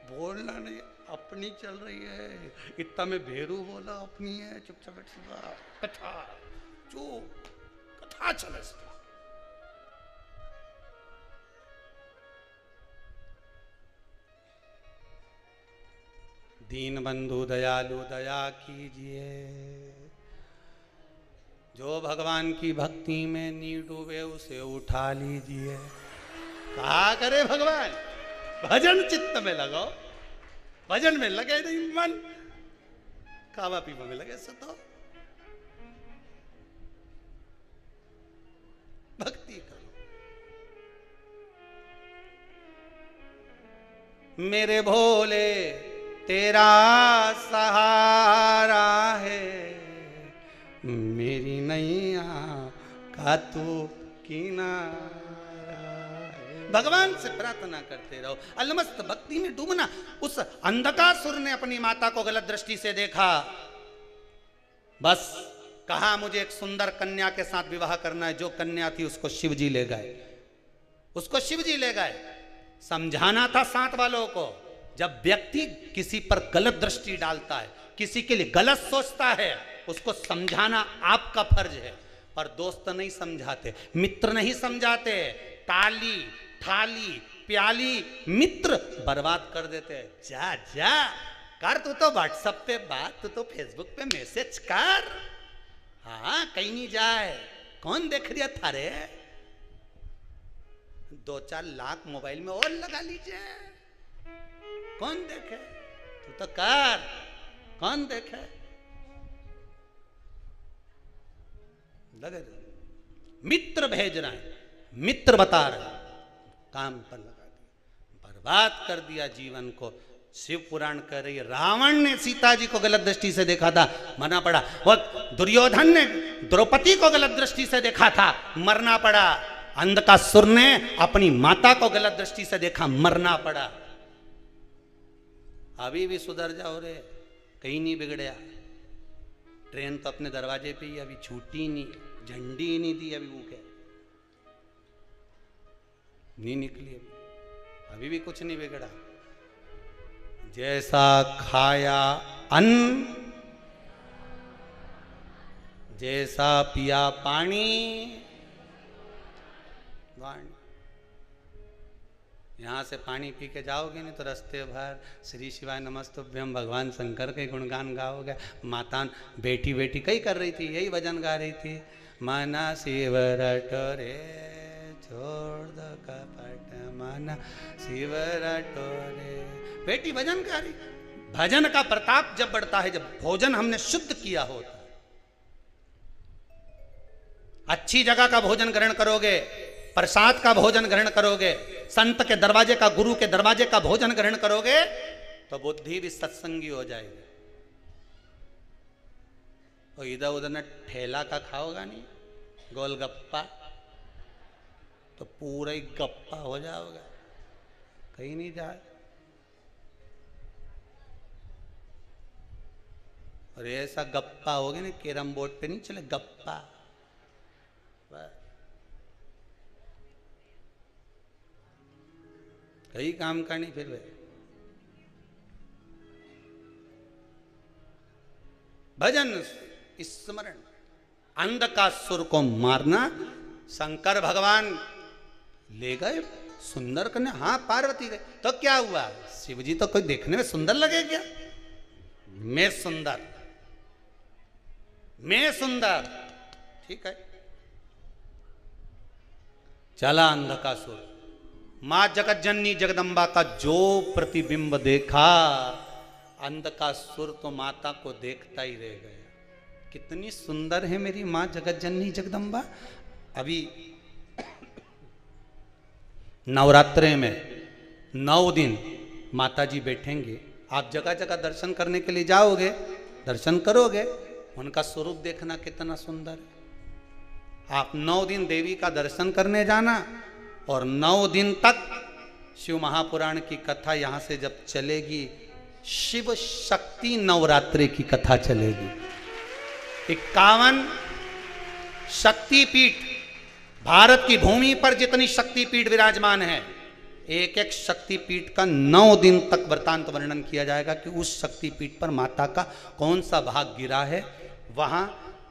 बोलना नहीं, अपनी चल रही है। इतना में भेरू बोला अपनी है, चुपचाप कथा चुप, कथा चले। दीन बंधु दयालु दया कीजिए, जो भगवान की भक्ति में नी डूबे उसे उठा लीजिए। कहा करे भगवान, भजन चित्त में लगाओ, भजन में लगे नहीं मन, खावा पीवा में लगे सतो, भक्ति करो। मेरे भोले तेरा सहारा है, मेरी नैया का तू किनारा है। भगवान से प्रार्थना करते रहो, अलमस्त भक्ति में डूबना। उस अंधकासुर ने अपनी माता को गलत दृष्टि से देखा, बस कहा मुझे एक सुंदर कन्या के साथ विवाह करना है। जो कन्या थी उसको शिवजी ले गए, उसको शिवजी ले गए। समझाना था साथ वालों को, जब व्यक्ति किसी पर गलत दृष्टि डालता है, किसी के लिए गलत सोचता है, उसको समझाना आपका फर्ज है। पर दोस्त नहीं समझाते, मित्र नहीं समझाते, ताली थाली प्याली मित्र बर्बाद कर देते। जा जा कर, तू तो व्हाट्सएप पे बात, तू तो फेसबुक पे मैसेज कर, हाँ कहीं नहीं जाए, कौन देख रहा था रे? 2-4 लाख मोबाइल में और लगा लीजिए, कौन देखे? तू तो कर, कौन देखे? लगे मित्र भेज रहे हैं, मित्र बता रहे हैं, काम पर लगा दिया, बर्बाद कर दिया जीवन को। शिव पुराण कह रही है, रावण ने सीता जी को गलत दृष्टि से देखा था, मरना पड़ा। वो दुर्योधन ने द्रौपदी को गलत दृष्टि से देखा था, मरना पड़ा। अंधकासुर ने अपनी माता को गलत दृष्टि से देखा, मरना पड़ा। अभी भी सुधर जाओ रे, कहीं नहीं बिगड़या। ट्रेन तो अपने दरवाजे पे ही, अभी छूटी नहीं, झंडी ही नहीं दी अभी, वो क्या नहीं निकली, अभी भी कुछ नहीं बिगड़ा। जैसा खाया अन्न, जैसा पिया पानी, वाणी। यहाँ से पानी पी के जाओगे नहीं तो रास्ते भर श्री शिवाय नमस्तुभ्यम भगवान शंकर के गुणगान गाओगे। माता बेटी बेटी कई कर रही थी, यही भजन गा रही थी, माना शिव रटोरे छोड़ दो कपट, माना शिव रटोरे। बेटी भजन गा रही। भजन का प्रताप जब बढ़ता है, जब भोजन हमने शुद्ध किया होता। अच्छी जगह का भोजन ग्रहण करोगे, प्रसाद का भोजन ग्रहण करोगे, संत के दरवाजे का, गुरु के दरवाजे का भोजन ग्रहण करोगे, तो बुद्धि भी सत्संगी हो जाएगी। और इधर उधर न ठेला का खाओगा नहीं, गोलगप्पा, तो पूरा ही गप्पा हो जाओगा, कहीं नहीं जाए। और ऐसा गप्पा हो गया ना, कैरम बोर्ड पे नहीं चले, गप्पा। कई काम का नहीं फिर वे। भजन स्मरण, अंधकासुर को मारना शंकर भगवान ले गए। सुंदर कन्या, हाँ पार्वती गए, तो क्या हुआ? शिवजी तो कोई देखने में सुंदर लगे क्या? मैं सुंदर, मैं सुंदर, ठीक है। चला अंधकासुर, मां जगत जननी जगदम्बा का जो प्रतिबिंब देखा, अंध का सुर तो माता को देखता ही रह गया। कितनी सुंदर है मेरी मां जगत जननी जगदम्बा। अभी नवरात्रे में 9 दिन माता जी बैठेंगे। आप जगह जगह दर्शन करने के लिए जाओगे, दर्शन करोगे, उनका स्वरूप देखना कितना सुंदर है। आप 9 दिन देवी का दर्शन करने जाना और 9 दिन तक शिव महापुराण की कथा यहां से जब चलेगी, शिव शक्ति नवरात्रि की कथा चलेगी। 51 शक्तिपीठ, भारत की भूमि पर जितनी शक्तिपीठ विराजमान है, एक एक शक्तिपीठ का 9 दिन तक वृतांत वर्णन किया जाएगा कि उस शक्तिपीठ पर माता का कौन सा भाग गिरा है, वहां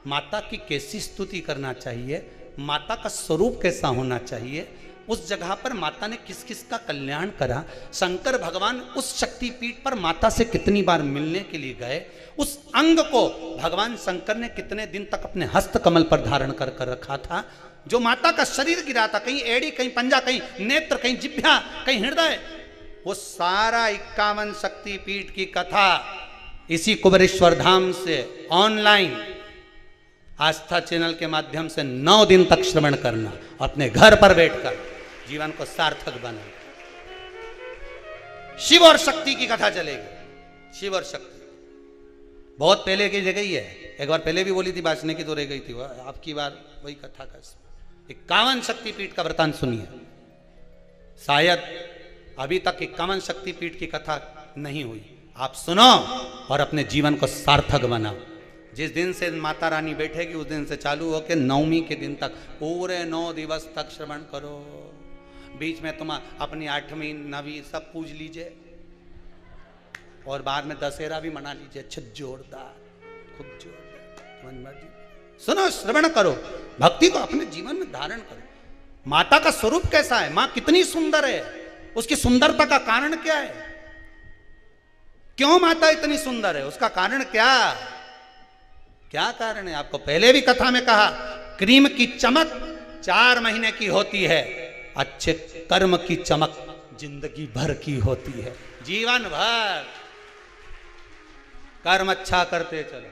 माता की कैसी स्तुति करना चाहिए, माता का स्वरूप कैसा होना चाहिए, उस जगह पर माता ने किस किस का कल्याण करा, शंकर भगवान उस शक्तिपीठ पर माता से कितनी बार मिलने के लिए गए, उस अंग को भगवान शंकर ने कितने दिन तक अपने हस्त कमल पर धारण कर कर रखा था, जो माता का शरीर गिरा था, कहीं एड़ी, कहीं पंजा, कहीं नेत्र, कहीं जिह्वा, कहीं हृदय, वो सारा 51 शक्तिपीठ की कथा इसी कुबेरेश्वर धाम से ऑनलाइन आस्था चैनल के माध्यम से 9 दिन तक श्रवण करना, अपने घर पर बैठकर जीवन को सार्थक बनाना। शिव और शक्ति की कथा चलेगी। शिव और शक्ति बहुत पहले की जगह ही है, एक बार पहले भी बोली थी, बांचने की तो रह गई थी, आपकी बार वही कथा का 51 शक्तिपीठ का वृतांत सुनिए। शायद अभी तक 51 शक्तिपीठ की कथा नहीं हुई, आप सुनो और अपने जीवन को सार्थक बनाओ। जिस दिन से माता रानी बैठेगी उस दिन से चालू होकर 9वीं के दिन तक पूरे 9 दिवस तक श्रवण करो। बीच में तुम अपनी 8वीं 9वीं सब पूज लीजिए और बाद में दशहरा भी मना लीजिए। अच्छा जोरदार, खूब जोरदार, सुनो, श्रवण करो, भक्ति को अपने जीवन में धारण करो। माता का स्वरूप कैसा है, मां कितनी सुंदर है, उसकी सुंदरता का कारण क्या है, क्यों माता इतनी सुंदर है, उसका कारण क्या कारण है। आपको पहले भी कथा में कहा, क्रीम की चमक 4 महीने की होती है, अच्छे कर्म की चमक जिंदगी भर की होती है। जीवन भर कर्म अच्छा करते चलो,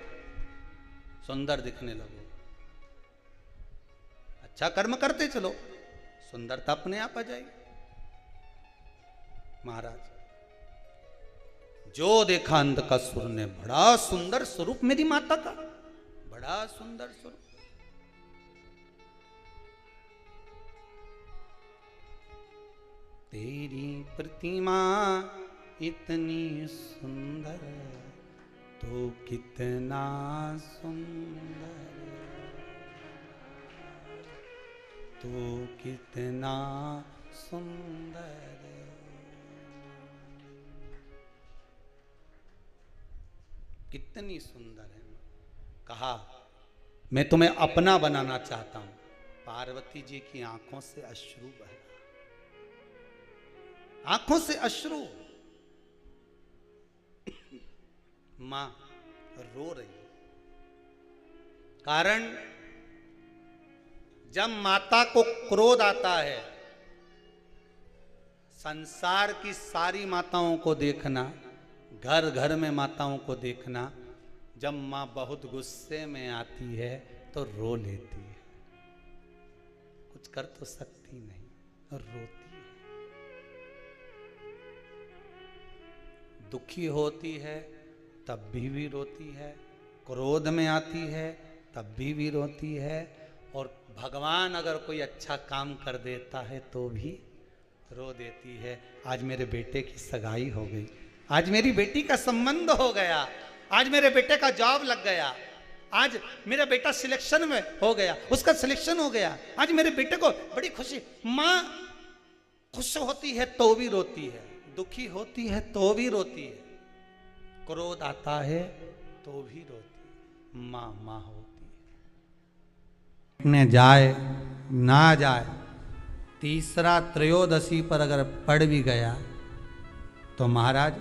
सुंदर दिखने लगो, अच्छा कर्म करते चलो, सुंदरता अपने आप आ जाएगी। महाराज, जो देखा अंध का सुर ने, बड़ा सुंदर स्वरूप मेरी माता का, बड़ा सुंदर स्वरूप। तेरी प्रतिमा इतनी सुंदर, तो कितना सुंदर, तो कितना सुंदर। कितनी सुंदर है। कहा, मैं तुम्हें अपना बनाना चाहता हूं। पार्वती जी की आंखों से अश्रु बहे, आंखों से अश्रु। मां रो रही, कारण जब माता को क्रोध आता है, संसार की सारी माताओं को देखना, घर घर में माताओं को देखना, जब मां बहुत गुस्से में आती है तो रो लेती है, कुछ कर तो सकती नहीं और रोती है। दुखी होती है तब भी रोती है, क्रोध में आती है तब भी रोती है, और भगवान अगर कोई अच्छा काम कर देता है तो भी रो देती है। आज मेरे बेटे की सगाई हो गई, आज मेरी बेटी का संबंध हो गया, आज मेरे बेटे का जॉब लग गया, आज मेरा बेटा सिलेक्शन में हो गया, उसका सिलेक्शन हो गया, आज मेरे बेटे को बड़ी खुशी। मां खुश होती है तो भी रोती है, दुखी होती है तो भी रोती है, क्रोध आता है तो भी रोती है। मां मां होती है। ने जाए ना जाए, तीसरा त्रयोदशी पर अगर पड़ भी गया तो महाराज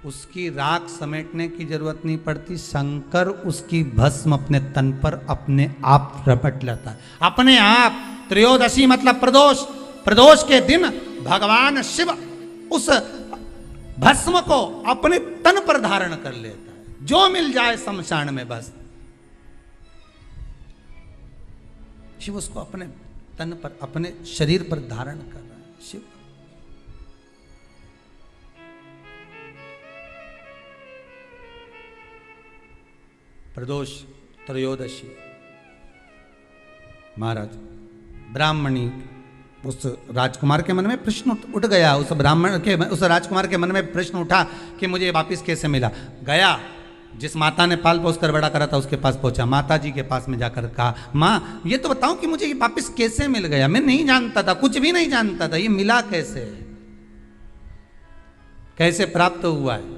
उसकी राख समेटने की जरूरत नहीं पड़ती, शंकर उसकी भस्म अपने तन पर अपने आप रपट लेता है, अपने आप। त्रयोदशी मतलब प्रदोष, प्रदोष के दिन भगवान शिव उस भस्म को अपने तन पर धारण कर लेता है, जो मिल जाए शमशान में बस शिव उसको अपने तन पर, अपने शरीर पर धारण कर रहा है। शिव प्रदोष त्रयोदशी महाराज ब्राह्मणी, उस राजकुमार के मन में प्रश्न उठ गया, उस ब्राह्मण के, उस राजकुमार के मन में प्रश्न उठा कि मुझे वापिस कैसे मिला। गया, जिस माता ने पाल पोस कर बड़ा करा था उसके पास पहुंचा, माता जी के पास में जाकर कहा, माँ ये तो बताओ कि मुझे ये वापिस कैसे मिल गया, मैं नहीं जानता था, कुछ भी नहीं जानता था, ये मिला कैसे, कैसे प्राप्त हुआ है।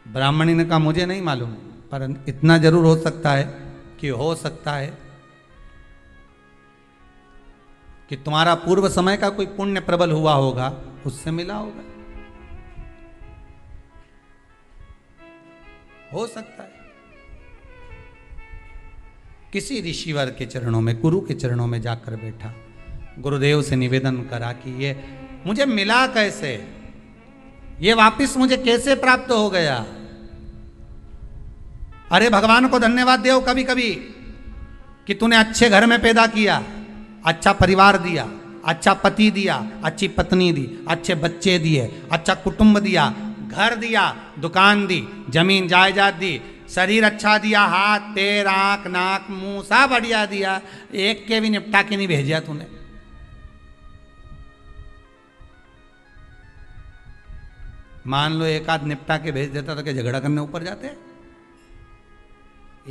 ब्राह्मणी ने कहा मुझे नहीं मालूम, पर इतना जरूर हो सकता है कि हो सकता है कि तुम्हारा पूर्व समय का कोई पुण्य प्रबल हुआ होगा, उससे मिला होगा, हो सकता है। किसी ऋषिवर के चरणों में, गुरु के चरणों में जाकर बैठा, गुरुदेव से निवेदन करा कि ये मुझे मिला कैसे, ये वापिस मुझे कैसे प्राप्त हो गया। अरे भगवान को धन्यवाद दो कभी कभी कि तूने अच्छे घर में पैदा किया, अच्छा परिवार दिया, अच्छा पति दिया, अच्छी पत्नी दी, अच्छे बच्चे दिए, अच्छा कुटुंब दिया, घर दिया, दुकान दी, जमीन जायदाद दी, शरीर अच्छा दिया, हाथ पैर आंख नाक मुंह सब बढ़िया दिया, एक के भी निपटा के नहीं भेजा तूने। मान लो एक आध निपटा के भेज देता तो क्या झगड़ा करने ऊपर जाते?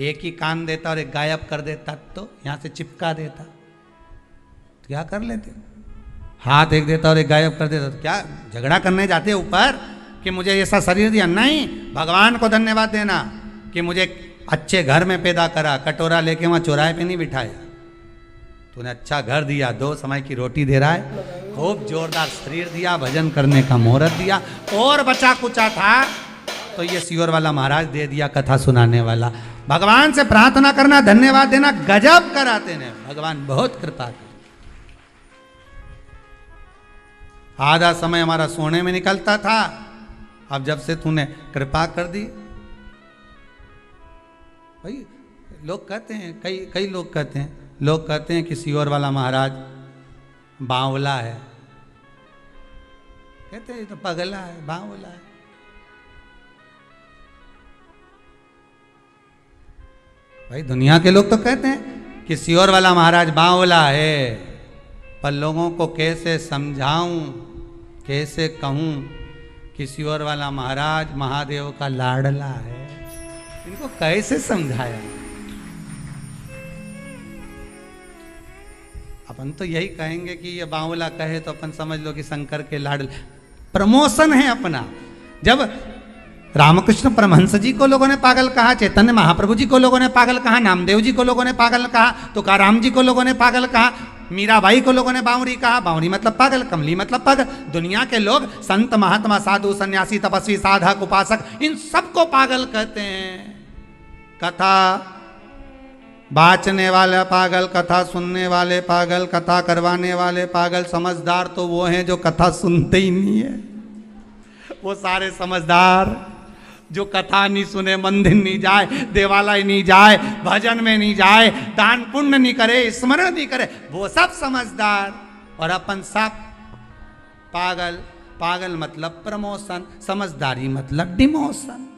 एक ही कान देता और एक गायब कर देता तो यहां से चिपका देता तो क्या कर लेते? हाथ एक देता और एक गायब कर देता तो क्या झगड़ा करने जाते ऊपर कि मुझे ऐसा शरीर दिया? नहीं, भगवान को धन्यवाद देना कि मुझे अच्छे घर में पैदा करा, कटोरा लेके वहां चौराहे पे नहीं बिठाया, तूने अच्छा घर दिया, 2 समय की रोटी दे रहा है, खूब जोरदार शरीर दिया, भजन करने का मुहूर्त दिया, और बचा कुचा था तो ये सियोर वाला महाराज दे दिया, कथा सुनाने वाला। भगवान से प्रार्थना करना, धन्यवाद देना, गजब कराते ने भगवान, बहुत कृपा कर। आधा समय हमारा सोने में निकलता था, अब जब से तूने कृपा कर दी। भाई लोग कहते हैं, कई लोग कहते हैं कि सियोर वाला महाराज बावला है, कहते हैं तो पगला है, बावला है। भाई दुनिया के लोग तो कहते हैं कि सियोर वाला महाराज बावला है, पर लोगों को कैसे समझाऊं, कैसे कहूं कि सियोर वाला महाराज महादेव का लाडला है, इनको कैसे समझाया? अपन तो यही कहेंगे कि ये बावला कहे तो अपन समझ लो कि शंकर के लाडले, प्रमोशन है अपना। जब रामकृष्ण परमहंस जी को लोगों ने पागल कहा, चैतन्य महाप्रभु जी को लोगों ने पागल कहा, नामदेव जी को लोगों ने पागल कहा, तुकाराम जी को लोगों ने पागल कहा, मीराबाई को लोगों ने बावरी कहा, बावरी मतलब पागल, कमली मतलब पागल। दुनिया के लोग संत महात्मा साधु सन्यासी तपस्वी साधक उपासक इन सबको पागल कहते हैं। कथा बाचने वाले पागल, कथा सुनने वाले पागल, कथा करवाने वाले पागल। समझदार तो वो हैं जो कथा सुनते ही नहीं है, वो सारे समझदार जो कथा नहीं सुने, मंदिर नहीं जाए, देवालय नहीं जाए, भजन में नहीं जाए, दान पुण्य नहीं करे, स्मरण नहीं करे, वो सब समझदार। और अपन सब पागल। पागल मतलब प्रमोशन, समझदारी मतलब डिमोशन।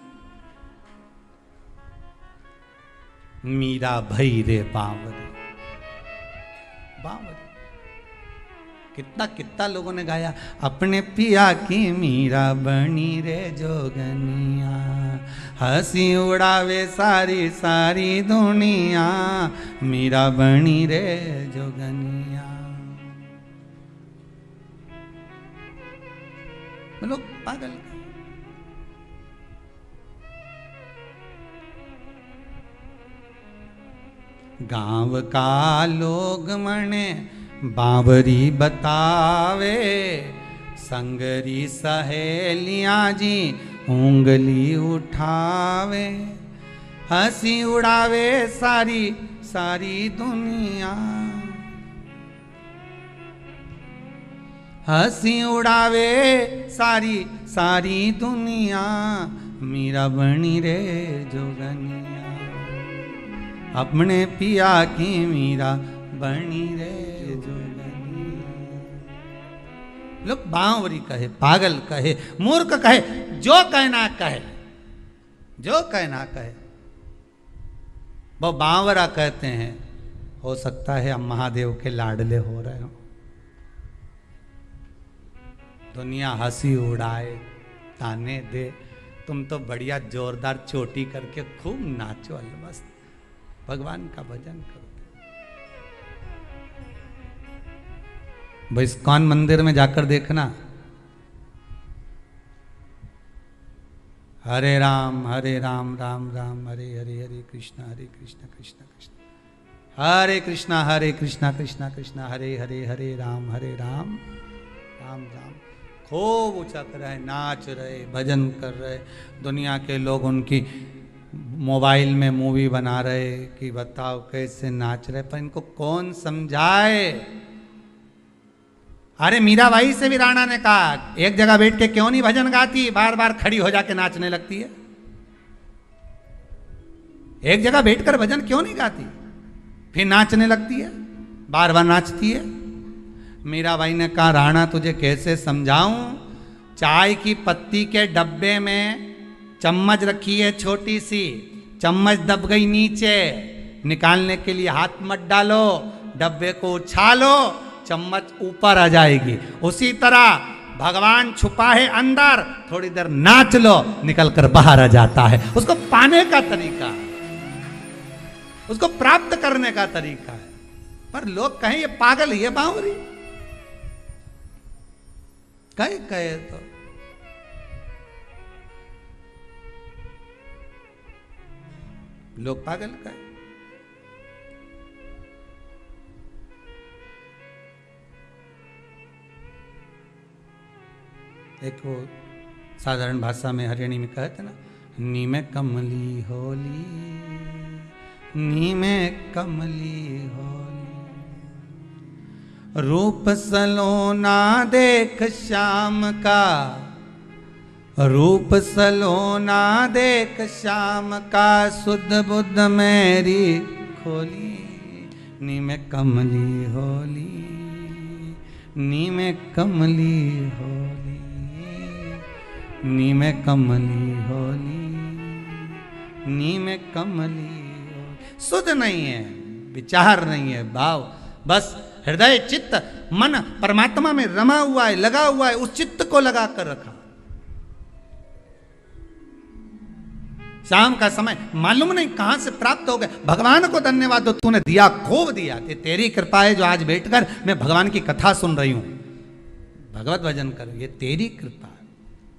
मीरा भई रे बावरी, बावरी। कितना कितना लोगों ने गाया, अपने पिया की मीरा बनी रे जोगनिया, हंसी उड़ावे सारी सारी दुनिया, मीरा बनी रे जोगनिया। लोग पागल। गांव का लोग मने बावरी बतावे, संगरी सहेलियां जी उंगली उठावे, हंसी उड़ावे सारी सारी दुनिया। हंसी उड़ावे सारी सारी दुनिया, मीरा बनी रे जोगनिया, अपने पिया की मीरा बनी रे जोगनिया। लोग बावरी कहे, पागल कहे, मूर्ख कहे, जो कहना कहे, जो कहना कहे, वो बावरा कहते हैं। हो सकता है हम महादेव के लाडले हो रहे हो। दुनिया हंसी उड़ाए, ताने दे, तुम तो बढ़िया जोरदार चोटी करके खूब नाचो, मस्त भगवान का भजन करो। भाई इस्कॉन मंदिर में जाकर देखना, हरे राम राम राम हरे हरे, हरे कृष्ण कृष्ण कृष्ण हरे कृष्णा कृष्णा कृष्णा हरे हरे, हरे राम राम राम। खूब ऊंचा कर रहे, नाच रहे, भजन कर रहे। दुनिया के लोग उनकी मोबाइल में मूवी बना रहे कि बताओ कैसे नाच रहे, पर इनको कौन समझाए। अरे मीराबाई से भी राणा ने कहा एक जगह बैठ के क्यों नहीं भजन गाती, बार बार खड़ी हो जाके नाचने लगती है। एक जगह बैठकर भजन क्यों नहीं गाती, फिर नाचने लगती है, बार बार नाचती है। मीराबाई ने कहा राणा तुझे कैसे समझाऊं, चाय की पत्ती के डब्बे में चम्मच रखी है छोटी सी, चम्मच दब गई नीचे, निकालने के लिए हाथ मत डालो, डब्बे को उछालो, चम्मच ऊपर आ जाएगी। उसी तरह भगवान छुपा है अंदर, थोड़ी देर नाच लो, निकल कर बाहर आ जाता है। उसको पाने का तरीका, उसको प्राप्त करने का तरीका है। पर लोग कहें ये पागल है, ये बावरी कहे तो लोग पागल कहे। एक वो साधारण भाषा में हरियाणी में कहते ना, नी में कमली होली, नी में कमली होली, रूप सलोना देख श्याम का, रूप सलोना देख श्याम का, सुध बुध मेरी खोली, नी में कमली होली, नी में कमली होली, नी में कमली होली, नी में कमली होली। सुध नहीं है, विचार नहीं है, भाव, बस हृदय चित्त मन परमात्मा में रमा हुआ है, लगा हुआ है, उस चित्त को लगा कर रखा। शाम का समय मालूम नहीं कहां से प्राप्त हो गया। भगवान को धन्यवाद दो, तूने दिया, खूब दिया, तेरी कृपा है जो आज बैठकर मैं भगवान की कथा सुन रही हूं, भगवत भजन कर, ये तेरी कृपा है।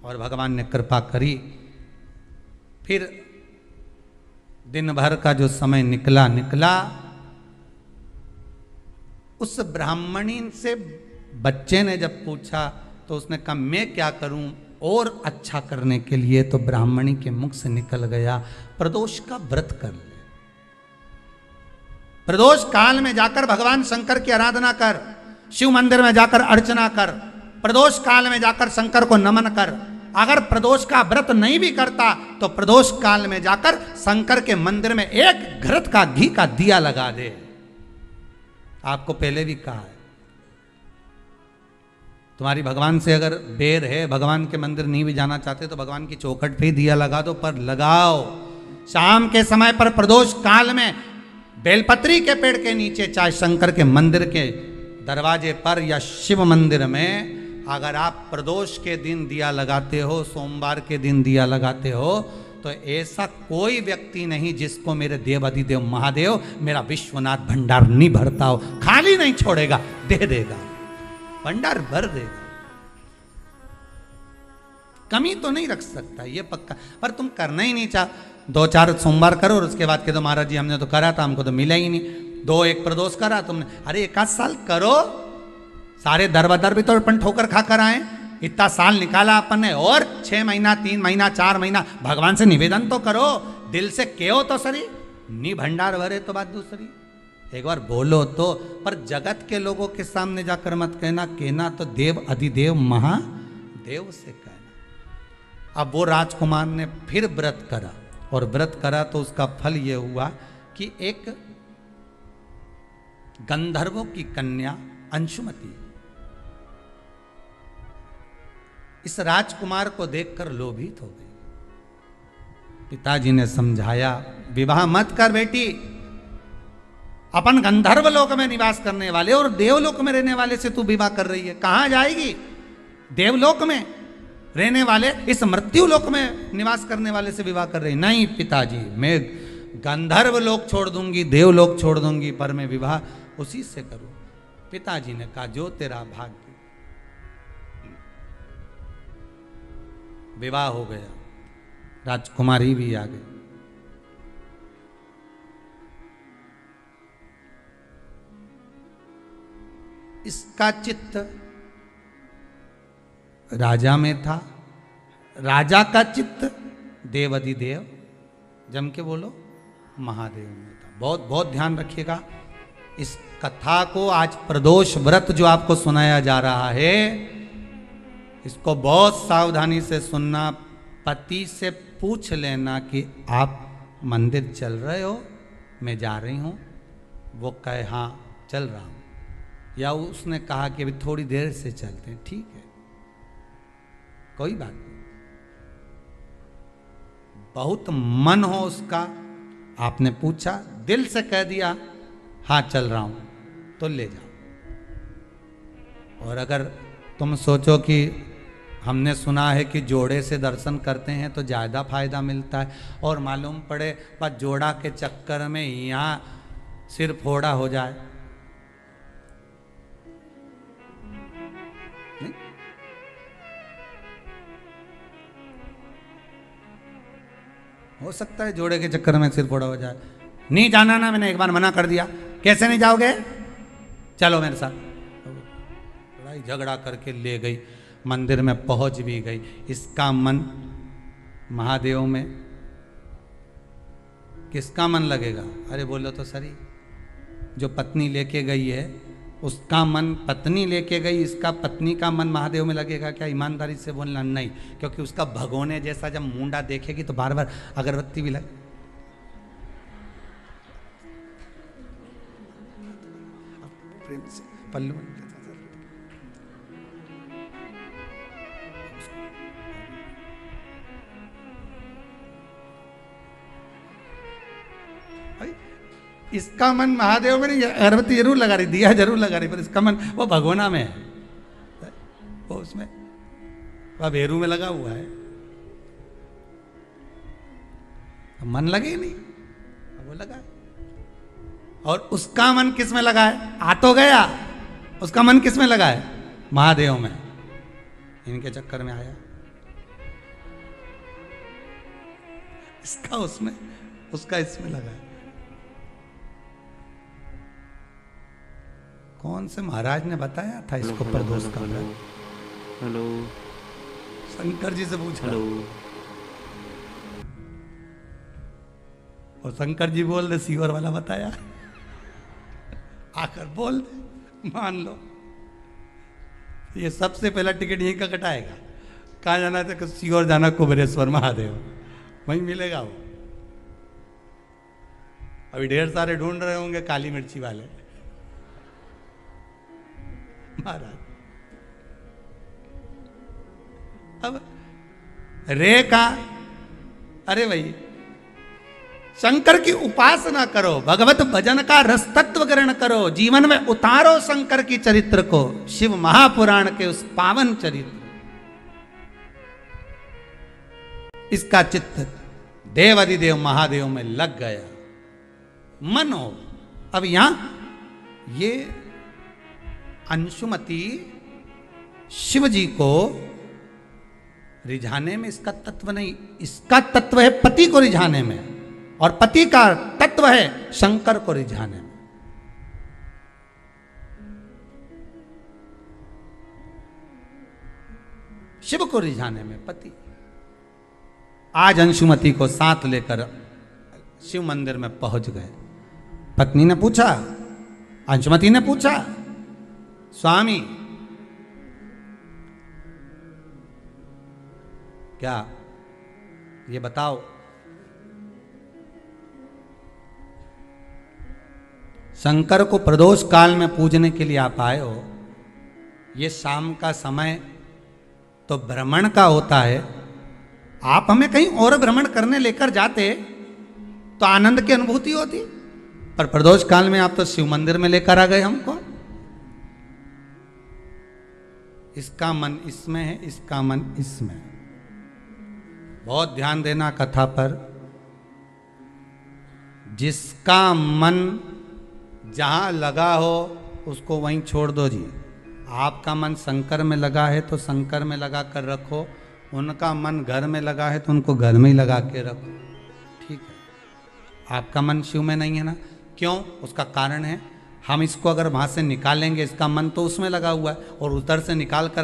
और भगवान ने कृपा करी। फिर दिन भर का जो समय निकला, उस ब्राह्मणी से बच्चे ने जब पूछा तो उसने कहा मैं क्या करूं और अच्छा करने के लिए, तो ब्राह्मणी के मुख से निकल गया प्रदोष का व्रत कर ले, प्रदोष काल में जाकर भगवान शंकर की आराधना कर, शिव मंदिर में जाकर अर्चना कर, प्रदोष काल में जाकर शंकर को नमन कर। अगर प्रदोष का व्रत नहीं भी करता तो प्रदोष काल में जाकर शंकर के मंदिर में एक घृत का घी का दिया लगा दे। आपको पहले भी कहा है, तुम्हारी भगवान से अगर बेर है, भगवान के मंदिर नहीं भी जाना चाहते तो भगवान की चौखट पे दिया लगा दो, पर लगाओ। शाम के समय पर प्रदोष काल में बेलपत्री के पेड़ के नीचे, चाहे शंकर के मंदिर के दरवाजे पर या शिव मंदिर में, अगर आप प्रदोष के दिन दिया लगाते हो, सोमवार के दिन दिया लगाते हो, तो ऐसा कोई व्यक्ति नहीं जिसको मेरे देव अधिदेव महादेव मेरा विश्वनाथ भंडार नहीं भरता हो, खाली नहीं छोड़ेगा, दे देगा, भंडार भर देगा, कमी तो नहीं रख सकता, ये पक्का। पर तुम करना ही नहीं चाह, 2-4 सोमवार करो और उसके बाद के तो महाराज जी हमने तो करा था, हमको तो मिला ही नहीं। 2-1 प्रदोष करा तुमने, अरे 1 साल करो, सारे दर बदर भी तो अपन ठोकर खा कर आए, इतना साल निकाला अपन ने, और 6 महीना 3 महीना 4 महीना भगवान से निवेदन तो करो, दिल से कहो तो सरी, नी भंडार भरे तो बात दूसरी। एक बार बोलो तो, पर जगत के लोगों के सामने जाकर मत कहना, कहना तो देव अधिदेव महादेव से कहना। अब वो राजकुमार ने फिर व्रत करा, और व्रत करा तो उसका फल ये हुआ कि एक गंधर्वों की कन्या अंशुमति इस राजकुमार को देखकर लोभित हो गई। पिताजी ने समझाया, विवाह मत कर बेटी, अपन गंधर्व लोक में निवास करने वाले और देवलोक में रहने वाले से तू विवाह कर रही है, कहां जाएगी? देवलोक में रहने वाले इस मृत्यु लोक में निवास करने वाले से विवाह कर रही। नहीं पिताजी, मैं गंधर्व लोक छोड़ दूंगी, देवलोक छोड़ दूंगी, पर मैं विवाह उसी से करूं। पिताजी ने कहा, जो तेरा भाग्य। विवाह हो गया, राजकुमारी भी आ गई। इसका चित्त राजा में था, राजा का चित्त देवाधिदेव, जम के बोलो, महादेव में था। बहुत बहुत ध्यान रखिएगा इस कथा को। आज प्रदोष व्रत जो आपको सुनाया जा रहा है, इसको बहुत सावधानी से सुनना। पति से पूछ लेना कि आप मंदिर चल रहे हो, मैं जा रही हूं। वो कहे हाँ चल रहा हूं, या उसने कहा कि अभी थोड़ी देर से चलते हैं, ठीक है, कोई बात नहीं। बहुत मन हो उसका, आपने पूछा, दिल से कह दिया हाँ चल रहा हूं, तो ले जाओ। और अगर तुम सोचो कि हमने सुना है कि जोड़े से दर्शन करते हैं तो ज़्यादा फायदा मिलता है, और मालूम पड़े बस जोड़ा के चक्कर में यहाँ सिर फोड़ा हो जाए, नहीं? हो सकता है जोड़े के चक्कर में सिर फोड़ा हो जाए। नहीं जाना ना, मैंने एक बार मना कर दिया, कैसे नहीं जाओगे, चलो मेरे साथ। लड़ाई झगड़ा करके ले गई, मंदिर में पहुंच भी गई। इसका मन महादेव में, किसका मन लगेगा? अरे बोलो तो सही, जो पत्नी लेके गई है उसका मन, पत्नी लेके गई, इसका पत्नी का मन महादेव में लगेगा क्या? ईमानदारी से बोलना नहीं, क्योंकि उसका भगोने जैसा जब मुंडा देखेगी तो बार बार अगरबत्ती भी लगे। प्रेम से पल्लू इसका मन महादेव में नहीं, अगरबत्ती जरूर लगा रही, दिया जरूर लगा रही, पर इसका मन वो भगोना में है, वो उसमें वह भेरू में लगा हुआ है। मन लगे ही नहीं, वो लगा है। और उसका मन किस में लगा है? आ तो गया, उसका मन किस में लगा है? महादेव में। इनके चक्कर में आया, इसका उसमें, उसका इसमें लगा है। कौन से महाराज ने बताया था इसको प्रदोष का? हेलो, शंकर जी से पूछा। और शंकर जी बोल रहे सीवर वाला बताया, आकर बोल दे, मान लो। ये सबसे पहला टिकट यहीं का कटाएगा। कहाँ जाना था? कि सीवर जाना, कुबेरेश्वर महादेव, वहीं मिलेगा वो। अभी ढेर सारे ढूंढ रहे होंगे काली मिर्ची वाले महाराज। अब रे का, अरे भाई शंकर की उपासना करो, भगवत भजन का रस तत्व ग्रहण करो, जीवन में उतारो शंकर की चरित्र को, शिव महापुराण के उस पावन चरित्र। इसका चित्त देवाधिदेव महादेव में लग गया, मन हो। अब यहां ये अंशुमति शिव जी को रिझाने में इसका तत्व नहीं, इसका तत्व है पति को रिझाने में, और पति का तत्व है शंकर को रिझाने में। शिव को रिझाने में पति। आज अंशुमति को साथ लेकर शिव मंदिर में पहुंच गए। पत्नी ने पूछा, अंशुमती ने पूछा, स्वामी क्या, ये बताओ, शंकर को प्रदोष काल में पूजने के लिए आप आए हो, ये शाम का समय तो भ्रमण का होता है, आप हमें कहीं और भ्रमण करने लेकर जाते तो आनंद की अनुभूति होती, पर प्रदोष काल में आप तो शिव मंदिर में लेकर आ गए हमको। इसका मन इसमें है, इसका मन इसमें। बहुत ध्यान देना कथा पर। जिसका मन जहां लगा हो उसको वहीं छोड़ दो जी। आपका मन शंकर में लगा है तो शंकर में लगा कर रखो, उनका मन घर में लगा है तो उनको घर में ही लगा के रखो, ठीक है। आपका मन शिव में नहीं है ना, क्यों? उसका कारण है, हम इसको अगर वहाँ से निकालेंगे, इसका मन तो उसमें लगा हुआ है और उधर से निकाल कर